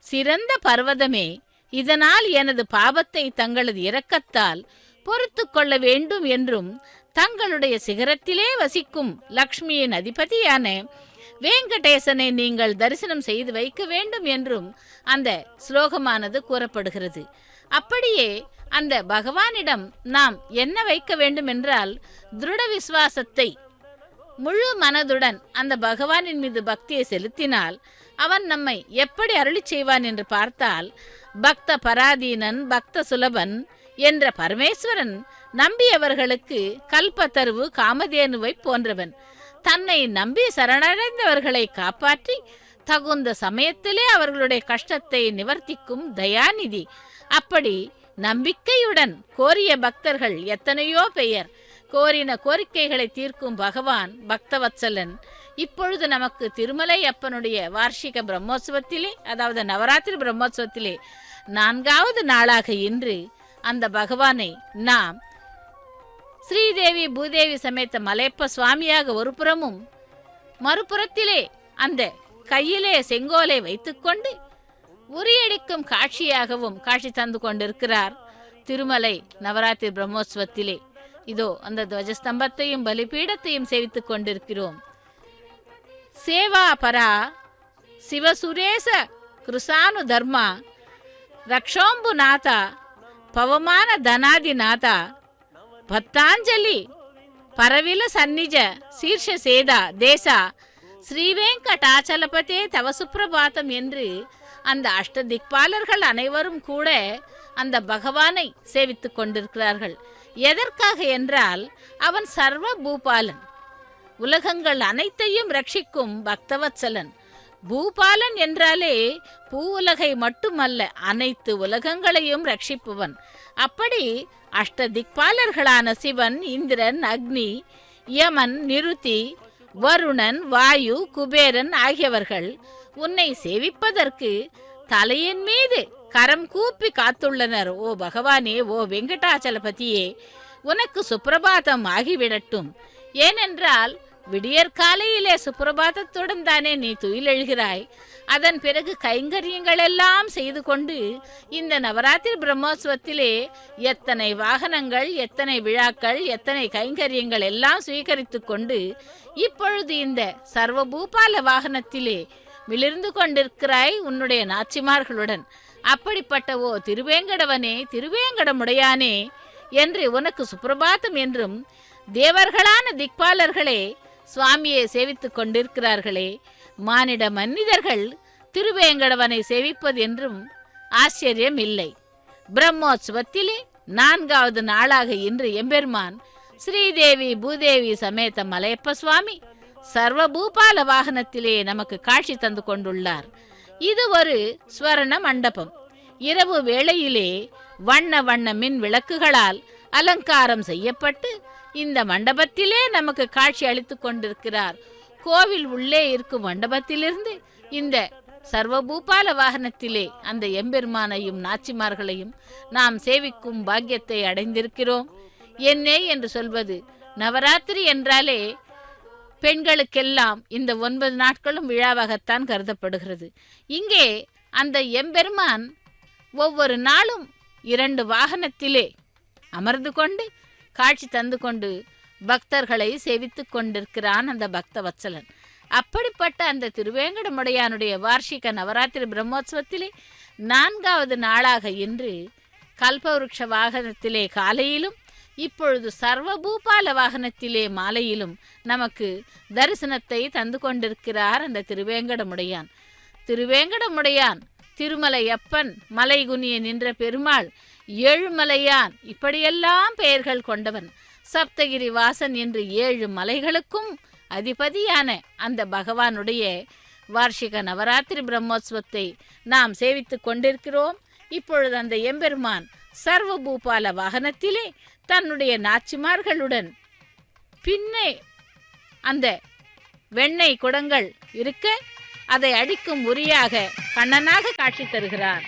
சிறந்த பர்வதமே, இதனால் எனது பாவத்தை தங்களது இரக்கத்தால் பொறுத்து கொள்ள வேண்டும் என்றும் தங்களுடைய சிகரத்திலே வசிக்கும் லக்ஷ்மியின் அதிபதியான வேங்கடேசனை நீங்கள் தரிசனம் செய்து வைக்க வேண்டும் என்றும் அந்த ஸ்லோகமானது கூறப்படுகிறது. அப்படியே அந்த பகவானிடம் நாம் என்ன வைக்க வேண்டும் என்றால், திருட விசுவாசத்தை, முழு மனதுடன் அந்த பகவானின் மீது பக்தியை செலுத்தினால் அவன் நம்மை எப்படி அருளி செய்வான் என்று பார்த்தால், பக்த பராதீனன் பக்த சுலபன் என்ற பரமேஸ்வரன் நம்பியவர்களுக்கு கல்பத்தருவு காமதேனுவை போன்றவன். தன்னை நம்பி சரணடைந்தவர்களை காப்பாற்றி தகுந்த சமயத்திலே அவர்களுடைய கஷ்டத்தை நிவர்த்திக்கும் தயாநிதி. அப்படி நம்பிக்கையுடன் கோரிய பக்தர்கள் எத்தனையோ பெயர். கோரின கோரிக்கைகளை தீர்க்கும் பகவான் பக்தவத்சலன். இப்பொழுது நமக்கு திருமலை அப்பனுடைய வார்ஷிக பிரம்மோற்சவத்திலே, அதாவது நவராத்திரி பிரம்மோற்சவத்திலே 4வது நாளாக இன்று அந்த பகவானை நாம் ஸ்ரீதேவி பூதேவி சமேத மலையப்ப சுவாமியாக ஒரு புறமும், மறுபுறத்திலே அந்த கையிலே செங்கோலை வைத்துக்கொண்டு உரியடிக்கும் காட்சியாகவும் காட்சி தந்து கொண்டிருக்கிறார் திருமலை நவராத்திரி பிரம்மோற்சவத்திலே. இதோ அந்த துவஜஸ்தம்பத்தையும் பலிபீடத்தையும் சேவித்துக் கொண்டிருக்கிறோம். சேவா பரா சிவசுரேச கிருசானு தர்மா ரக்ஷோம்புநாத பவமான தனாதிநாத பத்தாஞ்சலி பரவில சந்நிஜ சீர்ஷ சேதா தேசா ஸ்ரீவேங்கடாச்சலபதே தவ சுப்பிரபாதம் என்று அந்த அஷ்டதிக்பாலர்கள் அனைவரும் கூட அந்த பகவானை சேவித்துக் கொண்டிருக்கிறார்கள். எதற்காக என்றால், அவன் சர்வ பூபாலன், உலகங்கள் அனைத்தையும் ரட்சிக்கும் பக்தவத்சலன். பூபாலன் என்றாலே பூ உலகை மட்டுமல்ல, அனைத்து உலகங்களையும் ரட்சிப்பவன். அப்படி அஷ்டதிக்பாலர்களான சிவன், இந்திரன், அக்னி, யமன், நிருதி, வருணன், வாயு, குபேரன் ஆகியவர்கள் உன்னை சேவிப்பதற்கு தலையின் மீது கரம் கூப்பி காத்துள்ளனர். ஓ பகவானே, ஓ வெங்கடாச்சலபதியே, உனக்கு சுப்பிரபாதம் ஆகிவிடட்டும். ஏனென்றால் விடியற்காலையிலே சுப்பிரபாதத்துடன் தானே நீ துயிலெழுகிறாய். அதன் பிறகு கைங்கரியங்கள் எல்லாம் செய்து கொண்டு இந்த நவராத்திரி பிரம்மோற்சவத்திலே எத்தனை வாகனங்கள், எத்தனை விழாக்கள், எத்தனை கைங்கரியங்கள் எல்லாம் சுவீகரித்து கொண்டு இப்பொழுது இந்த சர்வபூபால வாகனத்திலே மிளிர்ந்து கொண்டிருக்கிறாய் உன்னுடைய நாச்சிமார்களுடன். அப்படிப்பட்ட ஓ திருவேங்கடவனே, திருவேங்கடமுடையானே என்று உனக்கு சுப்பிரபாதம் என்றும் தேவர்களான திக்பாலர்களே சுவாமியை சேவித்துக் கொண்டிருக்கிறார்களே, மானிட மன்னிதர்கள் திருவேங்கடவனை சேவிப்பது என்றும் ஆச்சரியம் இல்லை. பிரம்மோற்சவத்திலே 4வது நாளாக இன்று எம்பெருமான் ஸ்ரீதேவி பூதேவி சமேத மலையப்ப சுவாமி சர்வபூபால வாகனத்திலே நமக்கு காட்சி தந்து கொண்டுள்ளார். இது ஒரு ஸ்வர்ண மண்டபம். இரவு வேளையிலே வண்ண வண்ண மின் விளக்குகளால் அலங்காரம் செய்யப்பட்டு இந்த மண்டபத்திலே நமக்கு காட்சி அளித்துக் கொண்டிருக்கிறார். கோவில் உள்ளே இருக்கும் மண்டபத்திலிருந்து இந்த சர்வபூபால வாகனத்திலே அந்த எம்பெருமானையும் நாச்சிமார்களையும் நாம் சேவிக்கும் பாக்கியத்தை அடைந்திருக்கிறோம். என்னே என்று சொல்வது, நவராத்திரி என்றாலே பெண்களுக்கெல்லாம் இந்த 9 நாட்களும் விழாவாகத்தான் கருதப்படுகிறது. இங்கே அந்த எம்பெருமான் ஒவ்வொரு நாளும் 2 வாகனத்திலே அமர்ந்து கொண்டு காட்சி தந்து கொண்டு பக்தர்களை சேவித்துக் கொண்டிருக்கிறான் அந்த பக்த வத்சலன். அப்படிப்பட்ட அந்த திருவேங்கடமுடையானுடைய வார்ஷிக நவராத்திரி பிரம்மோற்சவத்திலே 4வது நாளாக இன்று கல்பவருஷ வாகனத்திலே காலையிலும் இப்பொழுது சர்வபூபால வாகனத்திலே மாலையிலும் நமக்கு தரிசனத்தை தந்து கொண்டிருக்கிறார் அந்த திருவேங்கடமுடையான். திருவேங்கடமுடையான், திருமலையப்பன், மலைகுனிய நின்ற பெருமாள், ஏழுமலையான், இப்படியெல்லாம் பெயர்கள் கொண்டவன். சப்தகிரி வாசன் என்று 7 மலைகளுக்கும் அதிபதியான அந்த பகவானுடைய வார்ஷிக நவராத்திரி பிரம்மோற்சவத்தை நாம் சேவித்துக் கொண்டிருக்கிறோம். இப்பொழுது அந்த எம்பெருமான் சர்வபூபால வாகனத்திலே தன்னுடைய நாச்சிமார்களுடன் பின்னே அந்த வெண்ணெய் குடங்கள் இருக்க அதை அடிக்கும் உரியாக கண்ணனாக காட்சி தருகிறான்.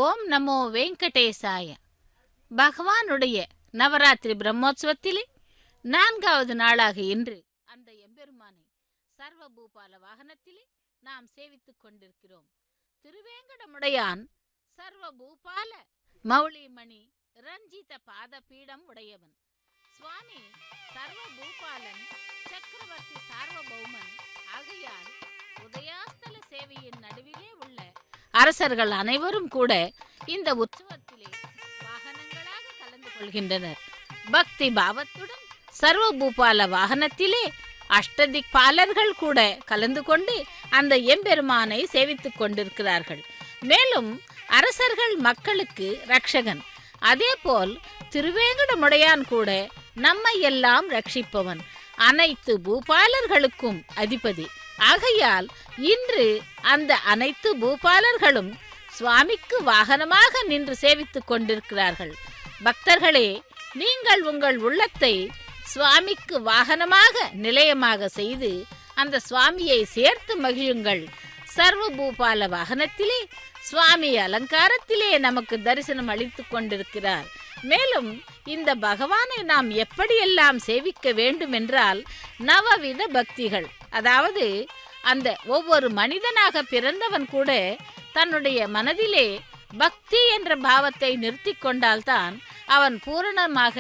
ஓம் நமோ வெங்கடேசாய. பகவானுடைய நவராத்திரி பிரம்மோற்சவத்திலே 4வது நாளாக இன்று அந்த எம்பெருமானை சர்வபூபால வாகனத்திலே நாம் சேவித்துக் கொண்டிருக்கிறோம். திருவேங்கடமுடையான் சர்வபூபால மௌளிமணி ரஞ்சித பாத பீடம் உடையவன். சுவாமி சர்வபூபாலன் சக்கரவர்த்தி சார்வபௌமன் ஆகையால் உதயாஸ்தல சேவையின் நடுவிலே உள்ள அரசர்கள் அனைவரும் கூட இந்த உற்சவத்திலே வாகனங்களாக கலந்து கொள்கின்றனர். பக்தி பாவத்துடன் சர்வபூபால வாகனத்திலே அஷ்டதிக் பாலர்கள் கூட கலந்து கொண்டு அந்த எம்பெருமானை சேவித்துக் கொண்டிருக்கிறார்கள். மேலும் அரசர்கள் மக்களுக்கு ரட்சகன், அதேபோல் திருவேங்கடமுடையான் கூட நம்மை எல்லாம் ரட்சிப்பவன், அனைத்து பூபாலர்களுக்கும் அதிபதி. ஆகையால் இன்று அந்த அனைத்து பூபாலர்களும் சுவாமிக்கு வாகனமாக நின்று சேவித்துக் கொண்டிருக்கிறார்கள். பக்தர்களே, நீங்கள் உங்கள் உள்ளத்தை சுவாமிக்கு வாகனமாக நிலையமாக செய்து அந்த சுவாமியை சேர்த்து மகிழுங்கள். சர்வபூபால வாகனத்திலே சுவாமி அலங்காரத்திலே நமக்கு தரிசனம் அளித்துக் கொண்டிருக்கிறார். மேலும் இந்த பகவானை நாம் எப்படியெல்லாம் சேவிக்க வேண்டும் என்றால் நவவித பக்திகள், அதாவது அந்த ஒவ்வொரு மனிதனாக பிறந்தவன் கூட தன்னுடைய மனதிலே பக்தி என்ற பாவத்தை நிறுத்தி கொண்டால்தான் அவன் பூரணமாக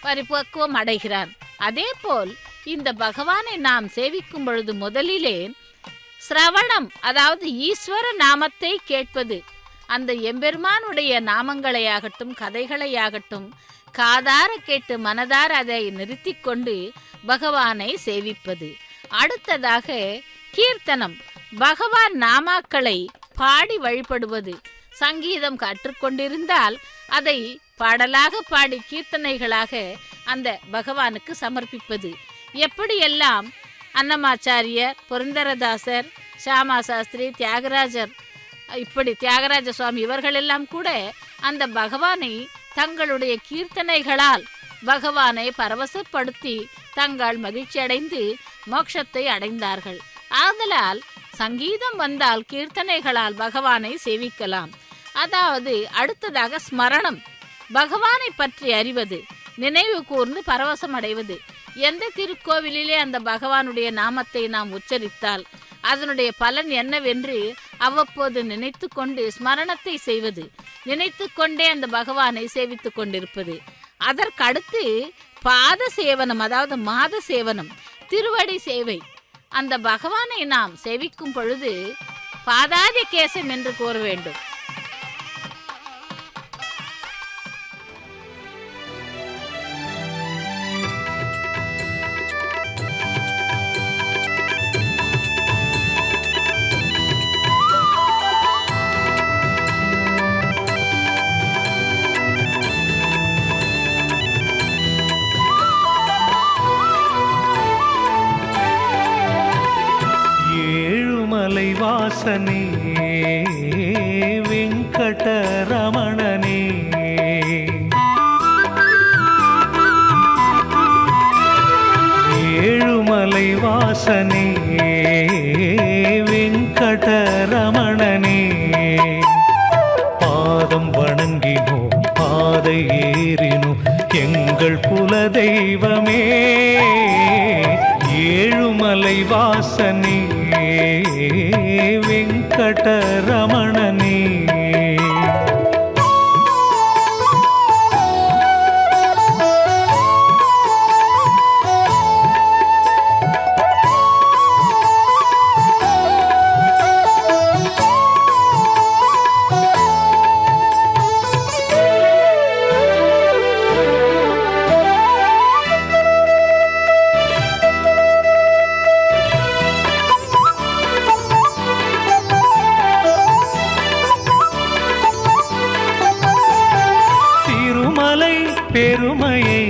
பரிபக்குவம் அடைகிறான். அதே போல் இந்த பகவானை நாம் சேவிக்கும் பொழுது முதலிலே சிரவணம், அதாவது ஈஸ்வர நாமத்தை கேட்பது, அந்த எம்பெருமானுடைய நாமங்களையாகட்டும் கதைகளையாகட்டும் காதார கேட்டு மனதார அதை நிறுத்தி கொண்டு பகவானை சேவிப்பது. அடுத்ததாக கீர்த்தனம், பகவான் நாமாக்களை பாடி வழிபடுவது. சங்கீதம் கற்றுக்கொண்டிருந்தால் அதை பாடலாக பாடி கீர்த்தனைகளாக அந்த பகவானுக்கு சமர்ப்பிப்பது. எப்படியெல்லாம் அன்னமாச்சாரியர், புரந்தரதாசர், ஷாமா சாஸ்திரி, தியாகராஜர், இப்படி தியாகராஜ சுவாமி இவர்களெல்லாம் கூட அந்த பகவானை தங்களுடைய கீர்த்தனைகளால் பகவானை பரவசப்படுத்தி தங்கள் மகிழ்ச்சி அடைந்து மோட்சத்தை அடைந்தார்கள். ஆதலால் சங்கீதம் வந்தால் கீர்த்தனைகளால் பகவானை சேவிக்கலாம். அதாவது அடுத்ததாக ஸ்மரணம், பகவானை பற்றி அறிவது, நினைவு கூர்ந்து பரவசம் அடைவது. எந்த திருக்கோவிலிலே அந்த பகவானுடைய நாமத்தை நாம் உச்சரித்தால் அதனுடைய பலன் என்னவென்று அவ்வப்போது நினைத்து கொண்டு ஸ்மரணத்தை செய்வது, நினைத்து கொண்டே அந்த பகவானை சேவித்து கொண்டிருப்பது. அதற்கடுத்து பாத சேவனம், அதாவது மாத சேவனம், திருவடி சேவை. அந்த பகவானை நாம் சேவிக்கும் பொழுது பாதாதி கேசம் என்று கூற வேண்டும். வாசனே வெங்கடரமணனே, ஏழுமலை வாசனே வெங்கடரமணனே, பாதம் வணங்கினோம் பாதை ஏறினோம் எங்கள் குல தெய்வமே, ஏழுமலை வாசனே வெங்கடரமணனே. பெருமையை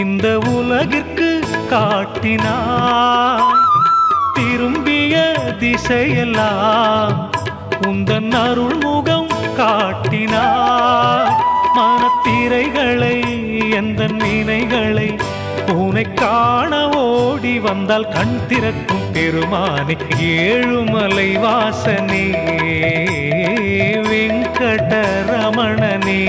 இந்த உலகிற்கு காட்டினார், திரும்பிய திசையெல்லாம் உந்தன் அருள்முகம் காட்டினார், மனத்திரைகளை எந்த நினைகளை உனை காண ஓடி வந்தால் கண் திறக்கும் பெருமானே ஏழுமலை வாசனே வெங்கடரமணனே.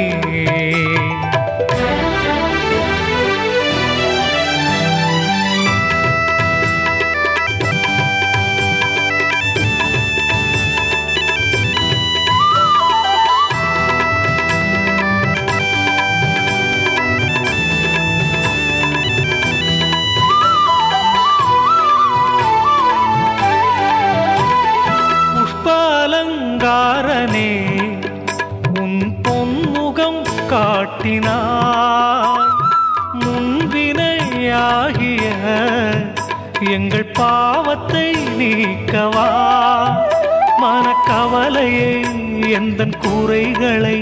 புஷ்பாலங்காரனே உன் பொன்முகம் காட்டினாய், முன்வினையாகிய எங்கள் பாவத்தை நீக்கவா. மனக்கவலையை எந்தன் குறைகளை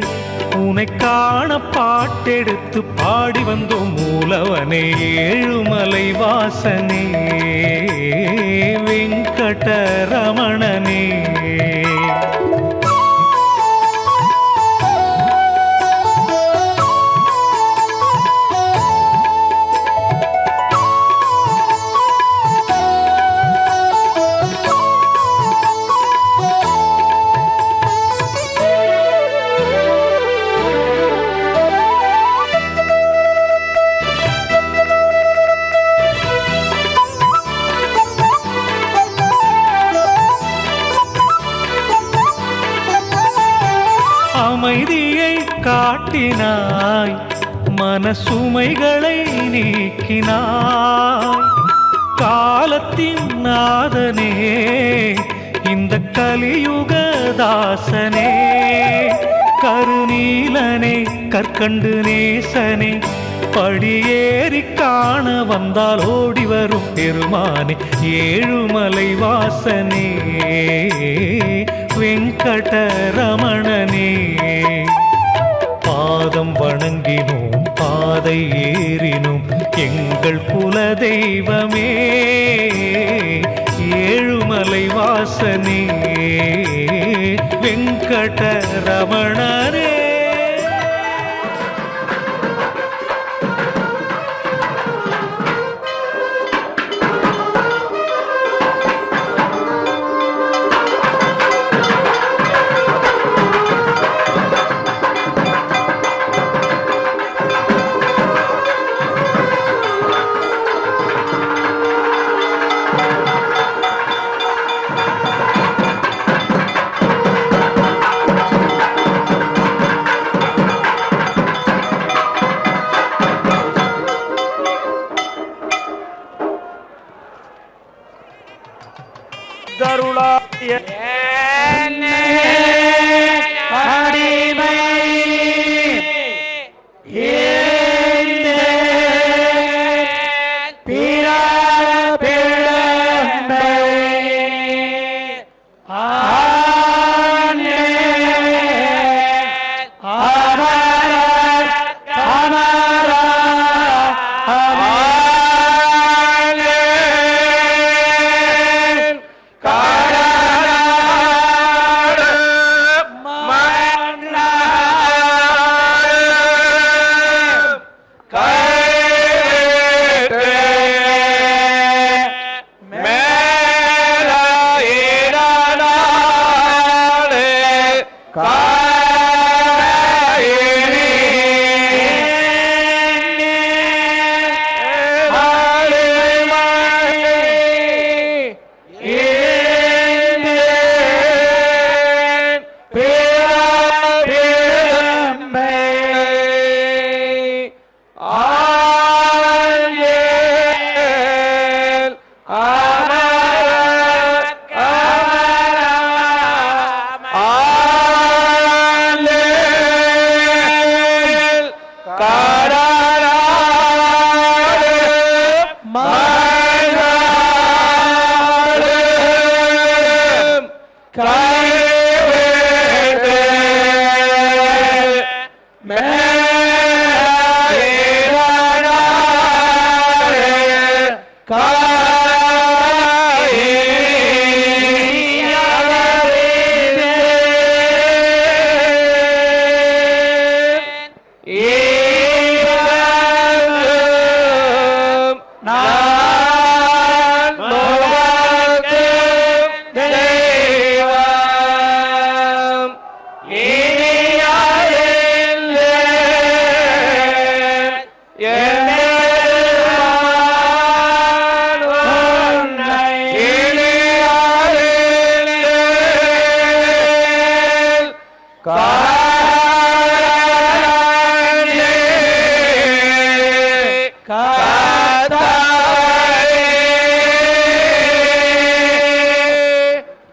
உனை காண பாட்டெடுத்து பாடி வந்தோம் மூலவனே ஏழுமலை வாசனே வெங்கடரமணனே. அமைதியை காட்டினாய், மனசுமைகளை நீக்கினாய். காலத்தின் நாதனே இந்த கலியுக தாசனே, கருநீலனே கற்கண்டு நேசனே, படியேறி காண வந்தால் ஓடி வரும் பெருமானே ஏழுமலை வாசனே வெங்கடரமணனே. பாதம் வணங்கினோம் பாதை ஏறினோம் எங்கள் குல தெய்வமே ஏழுமலை வாசனே வெங்கடரமணனே.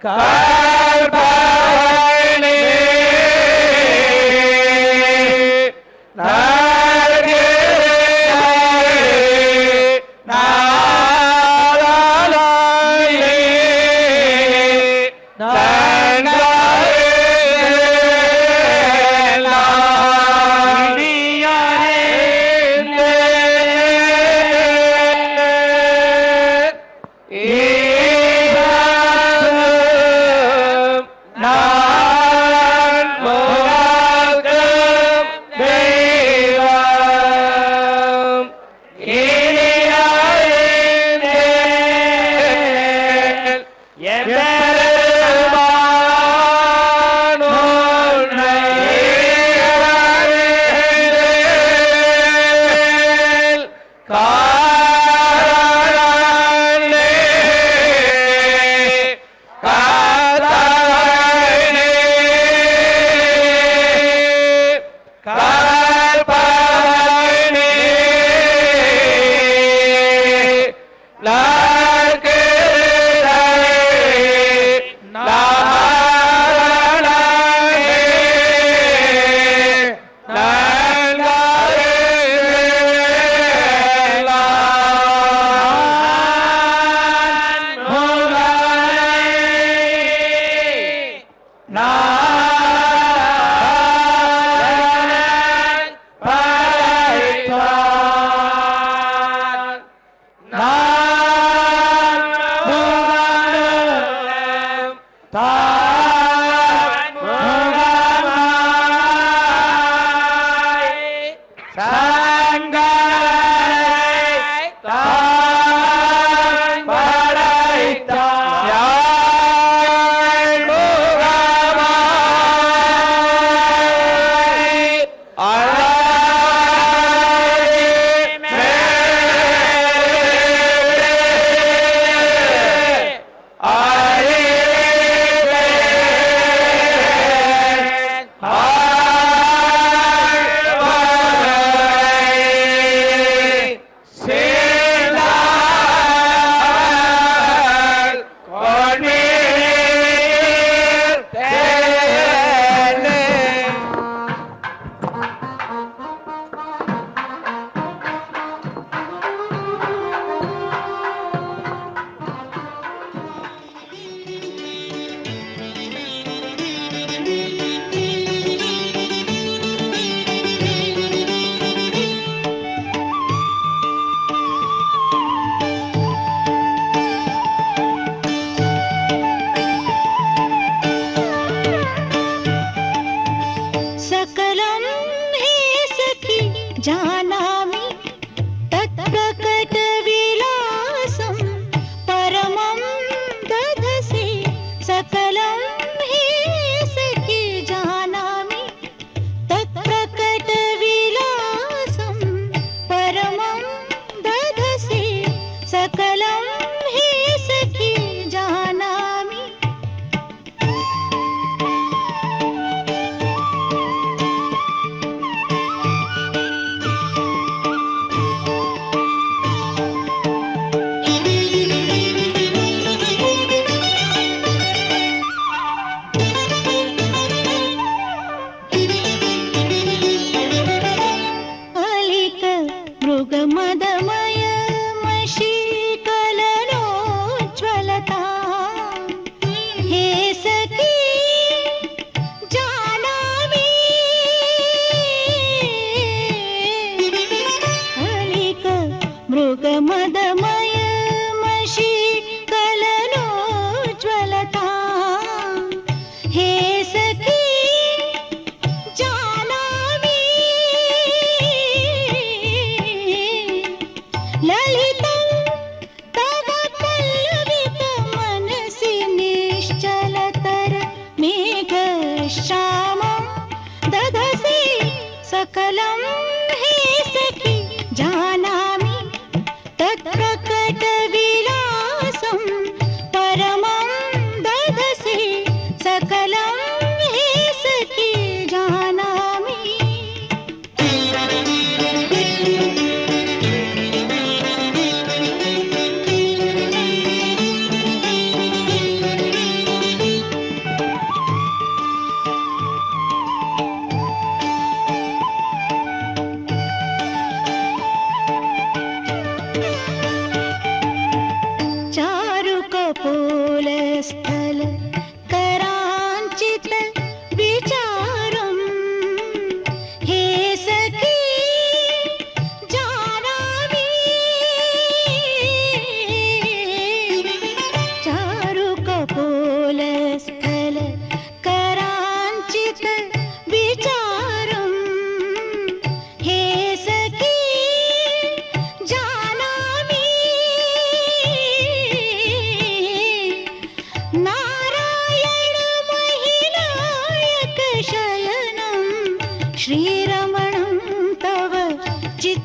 கார்பணி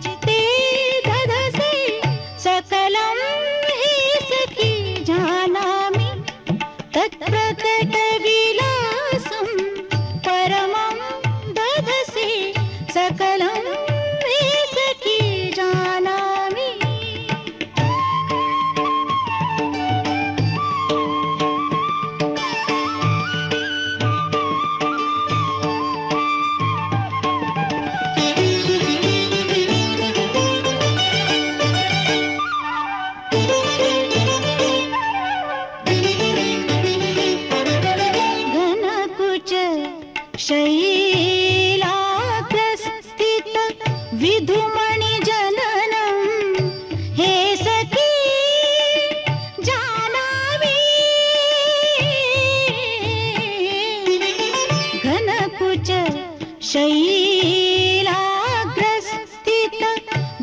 चित्ते दधसे सकलं हि सखी जानामि तत्प्रकटविलासं परमं दधसे सकलं हि सखी जानामि। घनकुच शैलाग्रस्थित विधुमणिजननं हे सखी जानामि। घनकुच शैलाग्रस्थित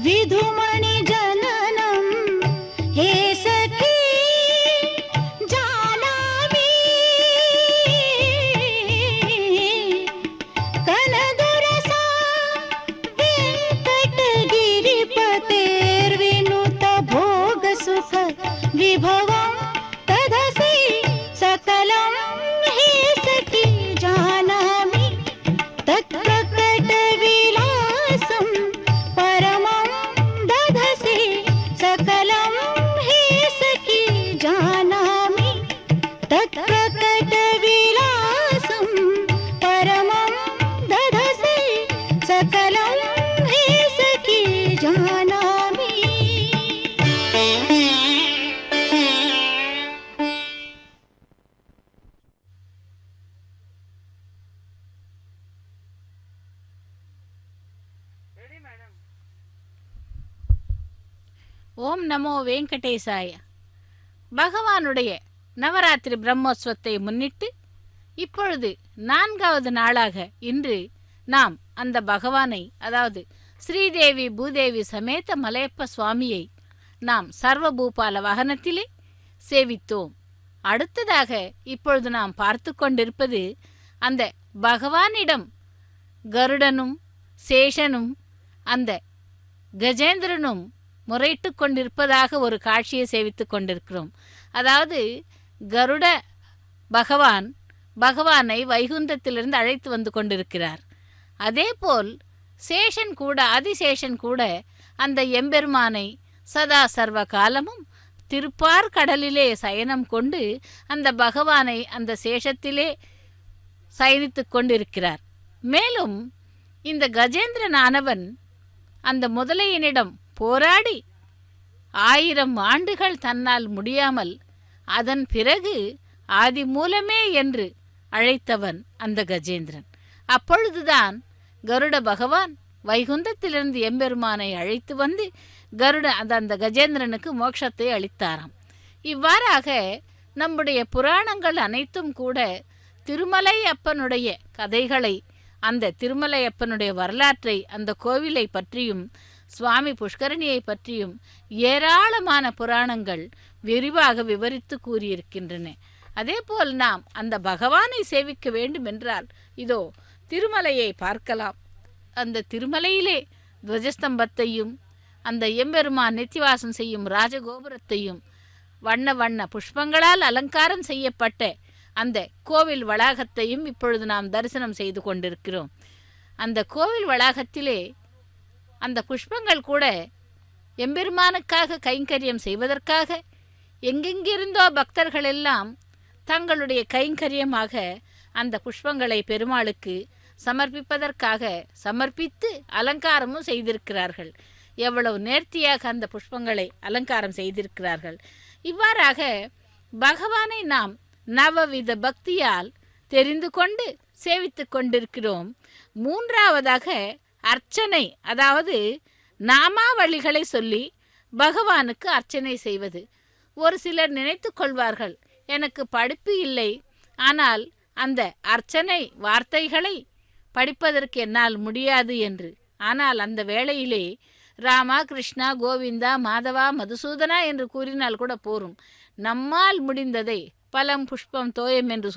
विधुमणिजननं हे सखी जानामि। कनदुरसा वेङ्कटगिरिपतेर्विनुत भोगसुख विभवं तदसि सकलं हि सखी जानामि तत्प्रकटविलासं परमं दधसे सकलं हि सखी जानामि तत्प्रकटविलासं परमं दधसे सकलं हि सखी जानामि। ஓம் நமோ வெங்கடேசாய. பகவானுடைய நவராத்திரி பிரம்மோற்சவத்தை முன்னிட்டு இப்பொழுது 4வது நாளாக இன்று நாம் அந்த பகவானை, அதாவது ஸ்ரீதேவி பூதேவி சமேத மலையப்ப சுவாமியை நாம் சர்வபூபால வாகனத்திலே சேவித்தோம். அடுத்ததாக இப்பொழுது நாம் பார்த்து கொண்டிருப்பது அந்த பகவானிடம் கருடனும் சேஷனும் அந்த கஜேந்திரனும் முறையிட்டு கொண்டிருப்பதாக ஒரு காட்சியை சேவித்து கொண்டிருக்கிறோம். அதாவது கருட பகவானை வைகுந்தத்திலிருந்து அழைத்து வந்து கொண்டிருக்கிறார். அதேபோல் சேஷன் கூட, ஆதிசேஷன் கூட அந்த எம்பெருமானை சதா சர்வ காலமும் திருப்பார் கடலிலே சயனம் கொண்டு அந்த பகவானை அந்த சேஷத்திலே சயனித்து கொண்டிருக்கிறார். மேலும் இந்த கஜேந்திரனானவன் அந்த முதலையனிடம் போராடி 1000 ஆண்டுகள் தன்னால் முடியாமல் அதன் பிறகு ஆதி மூலமே என்று அழைத்தவன் அந்த கஜேந்திரன். அப்பொழுதுதான் கருட பகவான் வைகுந்தத்திலிருந்து எம்பெருமானை அழைத்து வந்து அந்த கஜேந்திரனுக்கு மோட்சத்தை அளித்தாராம். இவ்வாறாக நம்முடைய புராணங்கள் அனைத்தும் கூட திருமலை அப்பனுடைய கதைகளை, அந்த திருமலை அப்பனுடைய வரலாற்றை, அந்த கோவிலை பற்றியும் சுவாமி புஷ்கரணியை பற்றியும் ஏராளமான புராணங்கள் விரிவாக விவரித்து கூறியிருக்கின்றன. அதேபோல் நாம் அந்த பகவானை சேவிக்க வேண்டுமென்றால் இதோ திருமலையை பார்க்கலாம். அந்த திருமலையிலே துவஜஸ்தம்பத்தையும் அந்த எம்பெருமான் நித்திவாசம் செய்யும் ராஜகோபுரத்தையும் வண்ண வண்ண புஷ்பங்களால் அலங்காரம் செய்யப்பட்ட அந்த கோவில் வளாகத்தையும் இப்பொழுது நாம் தரிசனம் செய்து கொண்டிருக்கிறோம். அந்த கோவில் வளாகத்திலே அந்த புஷ்பங்கள் கூட எம்பெருமானுக்காக கைங்கரியம் செய்வதற்காக எங்கெங்கிருந்தோ பக்தர்கள் எல்லாம் தங்களுடைய கைங்கரியமாக அந்த புஷ்பங்களை பெருமாளுக்கு சமர்ப்பிப்பதற்காக சமர்ப்பித்து அலங்காரமும் செய்திருக்கிறார்கள். எவ்வளவு நேர்த்தியாக அந்த புஷ்பங்களை அலங்காரம் செய்திருக்கிறார்கள். இவ்வாறாக பகவானை நாம் நவவித பக்தியால் தெரிந்து கொண்டு சேவித்து கொண்டிருக்கிறோம். மூன்றாவதாக அர்ச்சனை, அதாவது நாமாவளிகளை சொல்லி பகவானுக்கு அர்ச்சனை செய்வது. ஒரு சிலர் நினைத்து கொள்வார்கள், எனக்கு படிப்பு இல்லை, ஆனால் அந்த அர்ச்சனை வார்த்தைகளை படிப்பதற்கு என்னால் முடியாது என்று. ஆனால் அந்த வேளையிலே ராமா, கிருஷ்ணா, கோவிந்தா, மாதவா, மதுசூதனா என்று கூறினால் கூட போரும். நம்மால் முடிந்ததை பலம் புஷ்பம் தோயம் என்று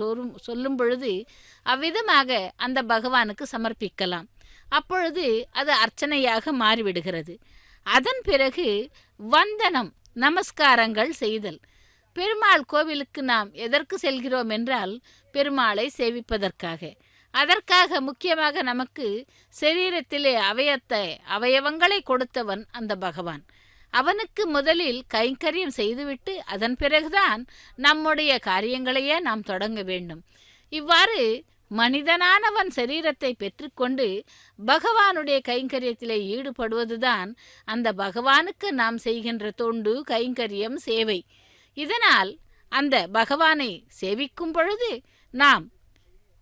சொல்லும் பொழுது அவ்விதமாக அந்த பகவானுக்கு சமர்ப்பிக்கலாம். அப்பொழுது அது அர்ச்சனையாக மாறிவிடுகிறது. அதன் பிறகு வந்தனம், நமஸ்காரங்கள் செய்தல். பெருமாள் கோவிலுக்கு நாம் எதற்கு செல்கிறோம் என்றால் பெருமாளை சேவிப்பதற்காக. அதற்காக முக்கியமாக நமக்கு சரீரத்திலே அவயவங்களை கொடுத்தவன் அந்த பகவான். அவனுக்கு முதலில் கைங்கரியம் செய்துவிட்டு அதன் பிறகுதான் நம்முடைய காரியங்களையே நாம் தொடங்க வேண்டும். இவ்வாறு மனிதனானவன் சரீரத்தை பெற்றுக்கொண்டு பகவானுடைய கைங்கரியத்திலே ஈடுபடுவதுதான் அந்த பகவானுக்கு நாம் செய்கின்ற தொண்டு, கைங்கரியம், சேவை. இதனால் அந்த பகவானை சேவிக்கும் பொழுது நாம்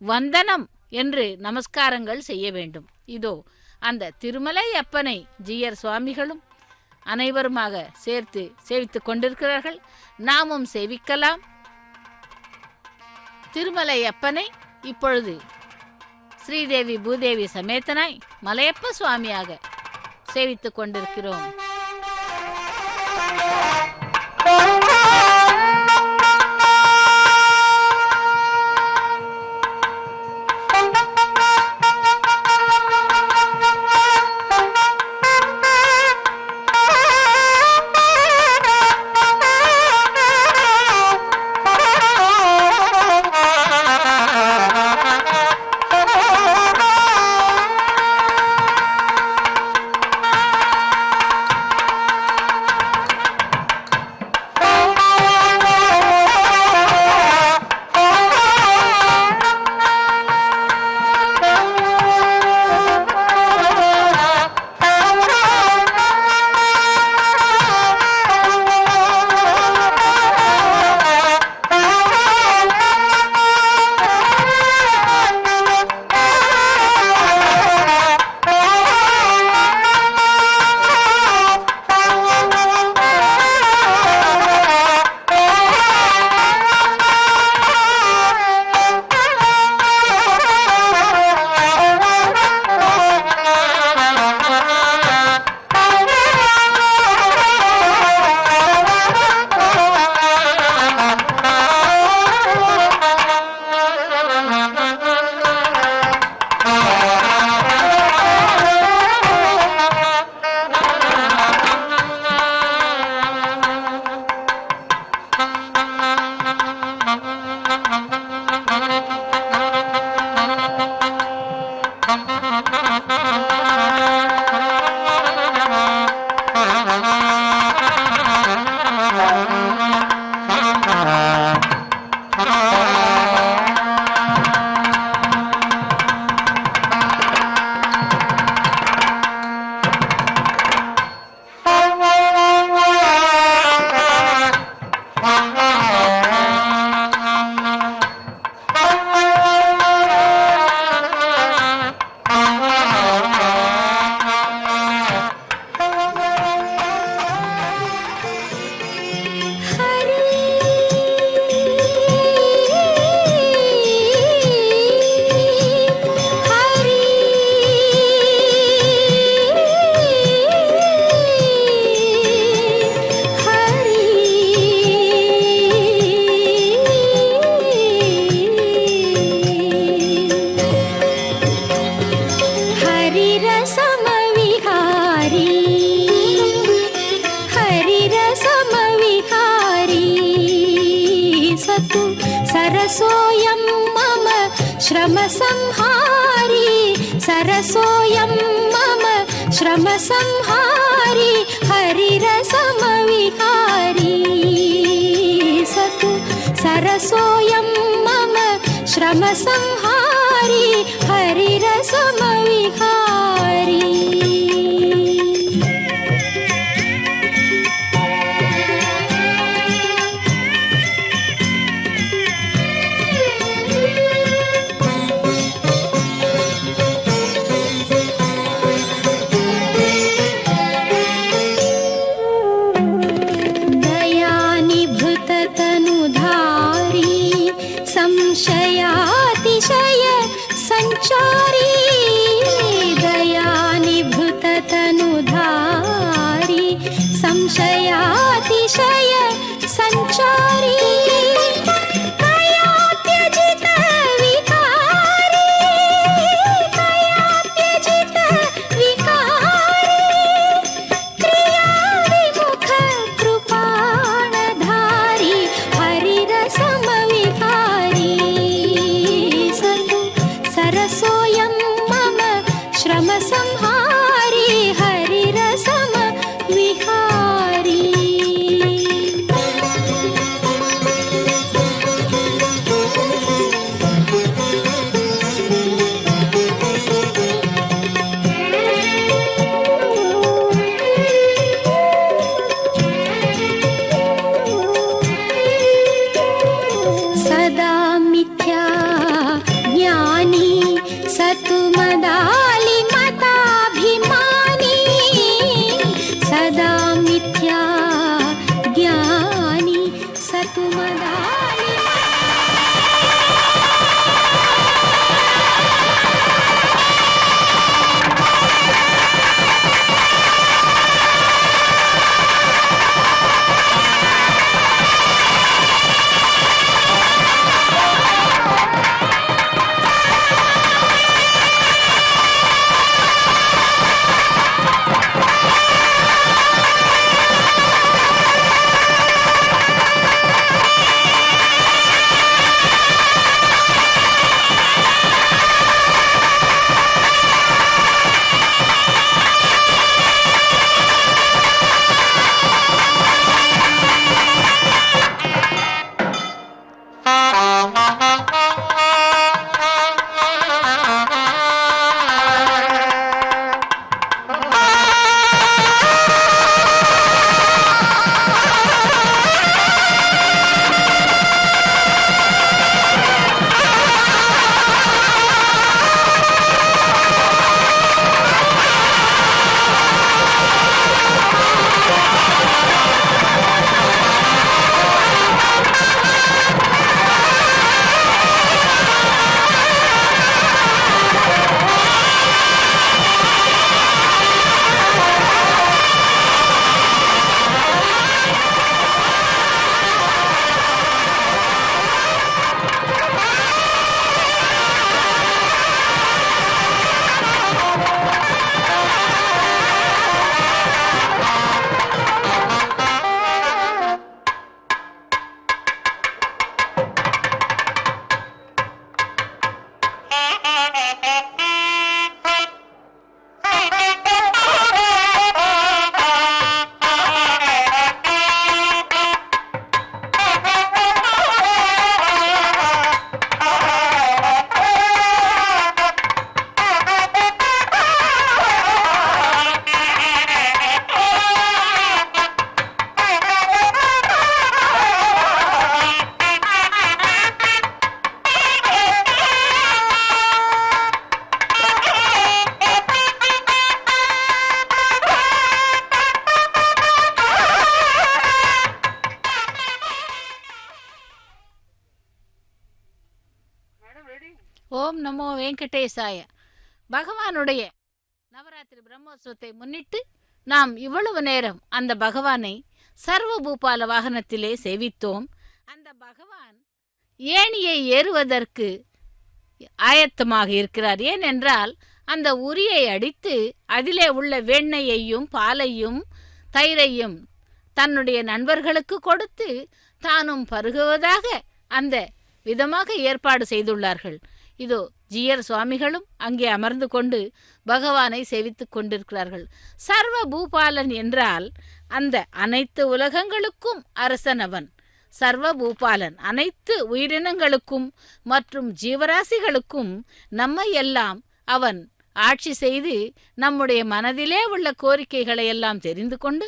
வந்தனம் என்று நமஸ்காரங்கள் செய்ய வேண்டும். இதோ அந்த திருமலை அப்பனை ஜீயர் சுவாமிகளும் அனைவருமாக சேர்த்து சேவித்துக் கொண்டிருக்கிறார்கள். நாமும் சேவிக்கலாம் திருமலை அப்பனை. இப்பொழுது ஸ்ரீதேவி பூதேவி சமேதனாய் மலையப்ப சுவாமியாக சேவித்துக் கொண்டிருக்கிறோம். सरसोऽयं मम श्रमसंहारी सरसोऽयं मम श्रमसंहारी हरिरसमविहारी सतु सरसोऽयं मम श्रमसंहारी हरिरसमविहारी संशयातिशय संचारी दयानिभृततनुधारी संशयातिशय संचारी कया त्यजित ஓம் நமோ வெங்கடேசாய. பகவானுடைய நவராத்திரி பிரம்மோற்சவத்தை முன்னிட்டு நாம் இவ்வளவு நேரம் அந்த பகவானை சர்வபூபால வாகனத்திலே சேவித்தோம். அந்த பகவான் ஏணியை ஏறுவதற்கு ஆயத்தமாக இருக்கிறார். ஏனென்றால் அந்த உரியை அடித்து அதிலே உள்ள வெண்ணெயையும் பாலையும் தயிரையும் தன்னுடைய நண்பர்களுக்கு கொடுத்து தானும் பருகுவதாக அந்த விதமாக ஏற்பாடு செய்துள்ளார்கள். இதோ ஜீயர் சுவாமிகளும் அங்கே அமர்ந்து கொண்டு பகவானை சேவித்துக் கொண்டிருக்கிறார்கள். சர்வ பூபாலன் என்றால் அந்த அனைத்து உலகங்களுக்கும் அரசனவன். சர்வ பூபாலன் அனைத்து உயிரினங்களுக்கும் மற்றும் ஜீவராசிகளுக்கும் நம்மை எல்லாம் அவன் ஆட்சி செய்து நம்முடைய மனதிலே உள்ள கோரிக்கைகளை எல்லாம் தெரிந்து கொண்டு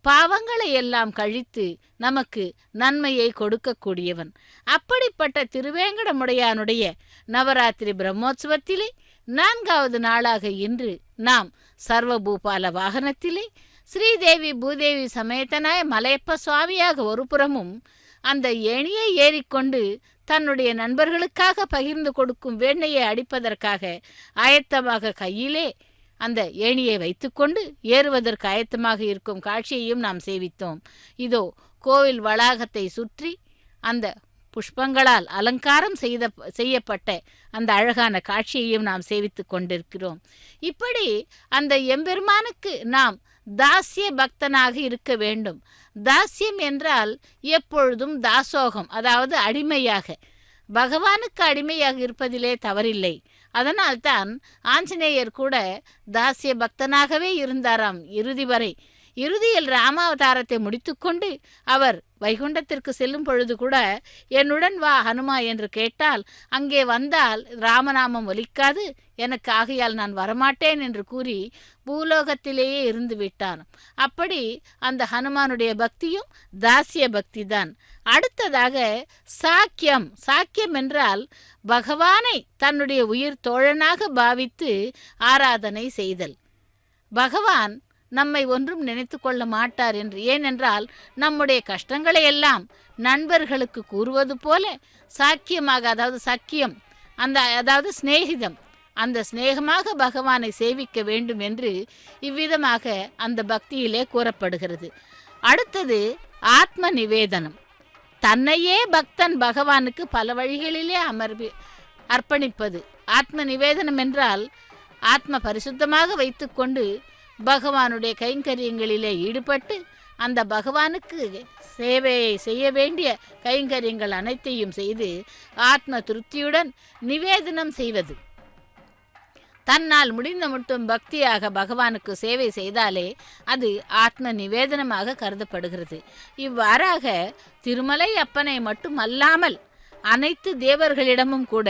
பாவங்களை எல்லாம் கழித்து நமக்கு நன்மையை கொடுக்கக்கூடியவன். அப்படிப்பட்ட திருவேங்கடமுடையானுடைய நவராத்திரி பிரம்மோற்சவத்திலே 4வது நாளாக இன்று நாம் சர்வபூபால வாகனத்திலே ஸ்ரீதேவி பூதேவி சமேதனாய மலையப்ப சுவாமியாக ஒரு புறமும் அந்த ஏணியை ஏறிக்கொண்டு தன்னுடைய நண்பர்களுக்காக பகிர்ந்து கொடுக்கும் வெண்ணெயை அடிப்பதற்காக ஆயத்தமாக கையிலே அந்த ஏணியை வைத்துக்கொண்டு ஏறுவதற்கு ஆயத்தமாக இருக்கும் காட்சியையும் நாம் சேவித்தோம். இதோ கோவில் வளாகத்தை சுற்றி அந்த புஷ்பங்களால் அலங்காரம் செய்யப்பட்ட அந்த அழகான காட்சியையும் நாம் சேவித்து கொண்டிருக்கிறோம். இப்படி அந்த எம்பெருமானுக்கு நாம் தாசிய பக்தனாக இருக்க வேண்டும். தாசியம் என்றால் எப்பொழுதும் தாசோகம், அதாவது அடிமையாக. பகவானுக்கு அடிமையாக இருப்பதிலே தவறில்லை. அதனால்தான் ஆஞ்சநேயர் கூட தாசிய பக்தனாகவே இருந்தாராம் இறுதி வரை. இறுதியில் ராமாவதாரத்தை முடித்துக்கொண்டு அவர் வைகுண்டத்திற்கு செல்லும் பொழுது கூட என்னுடன் வா ஹனுமா என்று கேட்டால் அங்கே வந்தால் ராமநாமம் ஒலிக்காது எனக்கு, ஆகையால் நான் வரமாட்டேன் என்று கூறி பூலோகத்திலேயே இருந்து விட்டான். அப்படி அந்த ஹனுமானுடைய பக்தியும் தாசிய பக்தி தான். அடுத்ததாக சாக்கியம். சாக்கியம் என்றால் பகவானை தன்னுடைய உயிர் தோழனாக பாவித்து ஆராதனை செய்தல். பகவான் நம்மை ஒன்றும் நினைத்து கொள்ள மாட்டார் என்று. ஏனென்றால் நம்முடைய கஷ்டங்களை எல்லாம் நண்பர்களுக்கு கூறுவது போல சாக்கியமாக, அதாவது சக்கியம், அதாவது சிநேகிதம், அந்த சிநேகமாக பகவானை சேவிக்க வேண்டும் என்று இவ்விதமாக அந்த பக்தியிலே கூறப்படுகிறது. அடுத்தது ஆத்ம நிவேதனம். தன்னையே பக்தன் பகவானுக்கு பல வழிகளிலே அர்ப்பணிப்பது. ஆத்ம நிவேதனம் என்றால் ஆத்ம பரிசுத்தமாக வைத்துக்கொண்டு பகவானுடைய கைங்கரியங்களிலே ஈடுபட்டு அந்த பகவானுக்கு சேவையை செய்ய வேண்டிய கைங்கரியங்கள் அனைத்தையும் செய்து ஆத்ம திருப்தியுடன் நிவேதனம் செய்வது. தன்னால் முடிந்த மட்டும் பக்தியாக பகவானுக்கு சேவை செய்தாலே அது ஆத்ம நிவேதனமாக கருதப்படுகிறது. இவ்வாறாக திருமலை அப்பனை மட்டும் அல்லாமல் அனைத்து தேவர்களிடமும் கூட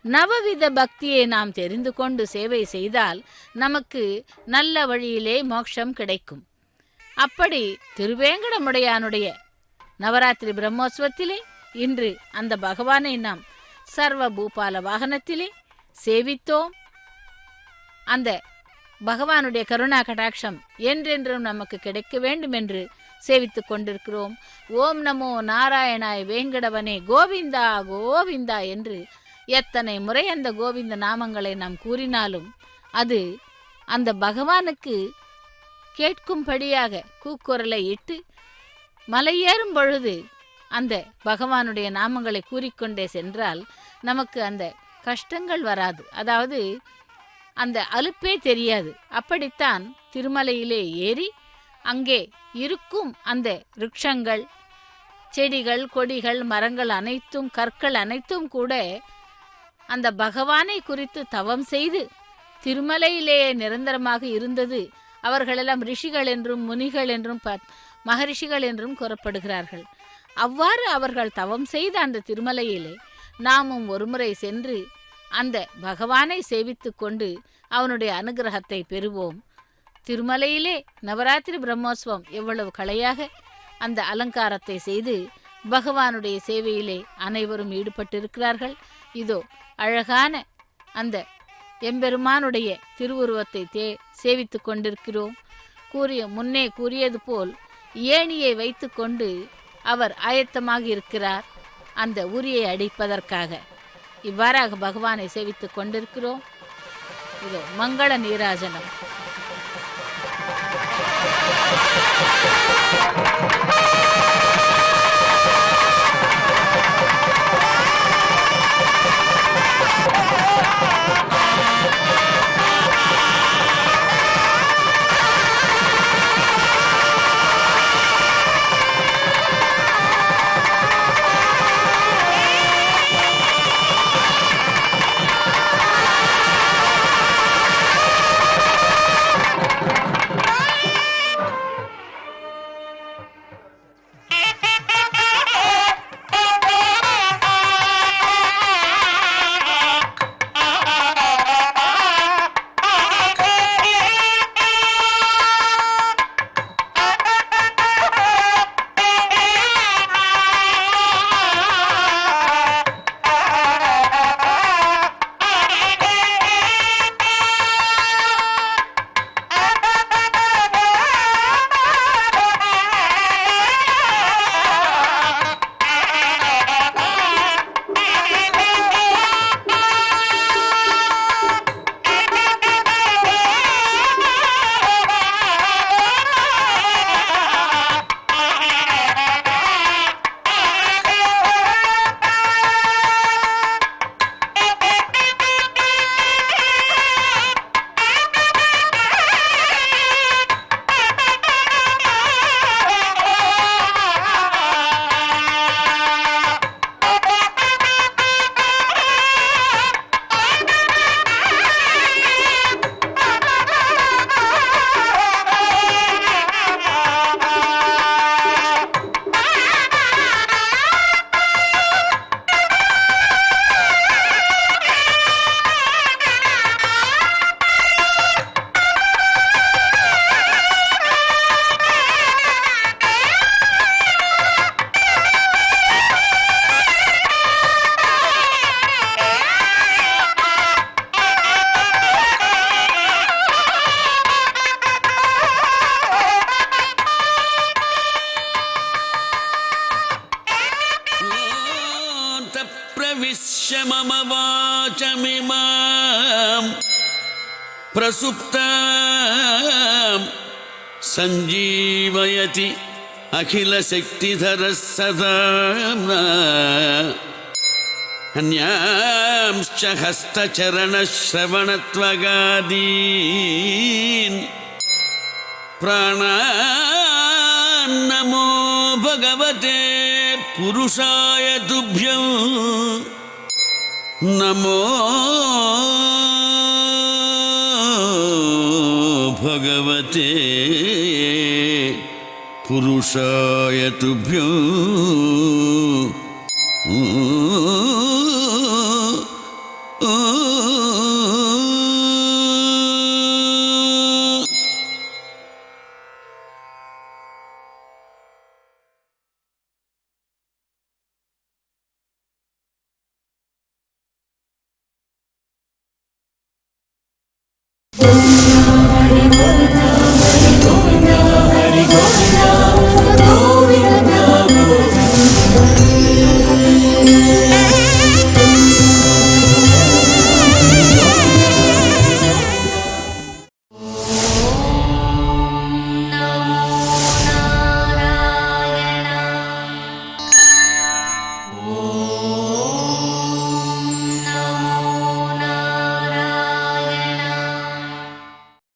நவவித பக்தியை நாம் தெரிந்து கொண்டு சேவை செய்தால் நமக்கு நல்ல வழியிலே மோட்சம் கிடைக்கும். அப்படி திருவேங்கடமுடையானுடைய நவராத்திரி பிரம்மோற்சவத்திலே இன்று அந்த பகவானை நாம் சர்வ பூபால வாகனத்திலே சேவித்தோம். அந்த பகவானுடைய கருணா கடாட்சம் என்றென்றும் நமக்கு கிடைக்க வேண்டும் என்று சேவித்து கொண்டிருக்கிறோம். ஓம் நமோ நாராயணாய் வேங்கடவனே கோவிந்தா கோவிந்தா என்று எத்தனை முறை அந்த கோவிந்த நாமங்களை நாம் கூறினாலும் அது அந்த பகவானுக்கு கேட்கும்படியாக கூக்குரலை இட்டு மலையேறும் பொழுது அந்த பகவானுடைய நாமங்களை கூறிக்கொண்டே சென்றால் நமக்கு அந்த கஷ்டங்கள் வராது, அதாவது அந்த அலுப்பே தெரியாது. அப்படித்தான் திருமலையிலே ஏறி அங்கே இருக்கும் அந்த விருட்சங்கள், செடிகள், கொடிகள், மரங்கள் அனைத்தும், கற்கள் அனைத்தும் கூட அந்த பகவானை குறித்து தவம் செய்து திருமலையிலே நிரந்தரமாக இருந்தது. அவர்களெல்லாம் ரிஷிகள் என்றும் முனிகள் என்றும் மகரிஷிகள் என்றும் கூறப்படுகிறார்கள். அவ்வாறு அவர்கள் தவம் செய்த அந்த திருமலையிலே நாமும் ஒருமுறை சென்று அந்த பகவானை சேவித்து கொண்டு அவனுடைய அனுகிரகத்தை பெறுவோம். திருமலையிலே நவராத்திரி பிரம்மோற்சவம் எவ்வளவு கலையாக அந்த அலங்காரத்தை செய்து பகவானுடைய சேவையிலே அனைவரும் ஈடுபட்டிருக்கிறார்கள். இதோ அழகான அந்த எம்பெருமானுடைய திருவுருவத்தை சேவித்து கொண்டிருக்கிறோம். முன்னே கூறியது போல் ஏணியை வைத்து கொண்டு அவர் ஆயத்தமாக இருக்கிறார் அந்த உரியை அடிப்பதற்காக. இவ்வாறாக பகவானை சேவித்துக் கொண்டிருக்கிறோம். இதோ மங்கள நீராஜனம். मम वाचमिमां प्रसुप्तां सञ्जीवयति अखिलशक्तिधरः सदा अन्यांश्च हस्तचरणश्रवणत्वगादीन् प्राणान् नमो भगवते पुरुषाय तुभ्यं नमो भगवते पुरुषाय तुभ्यं Om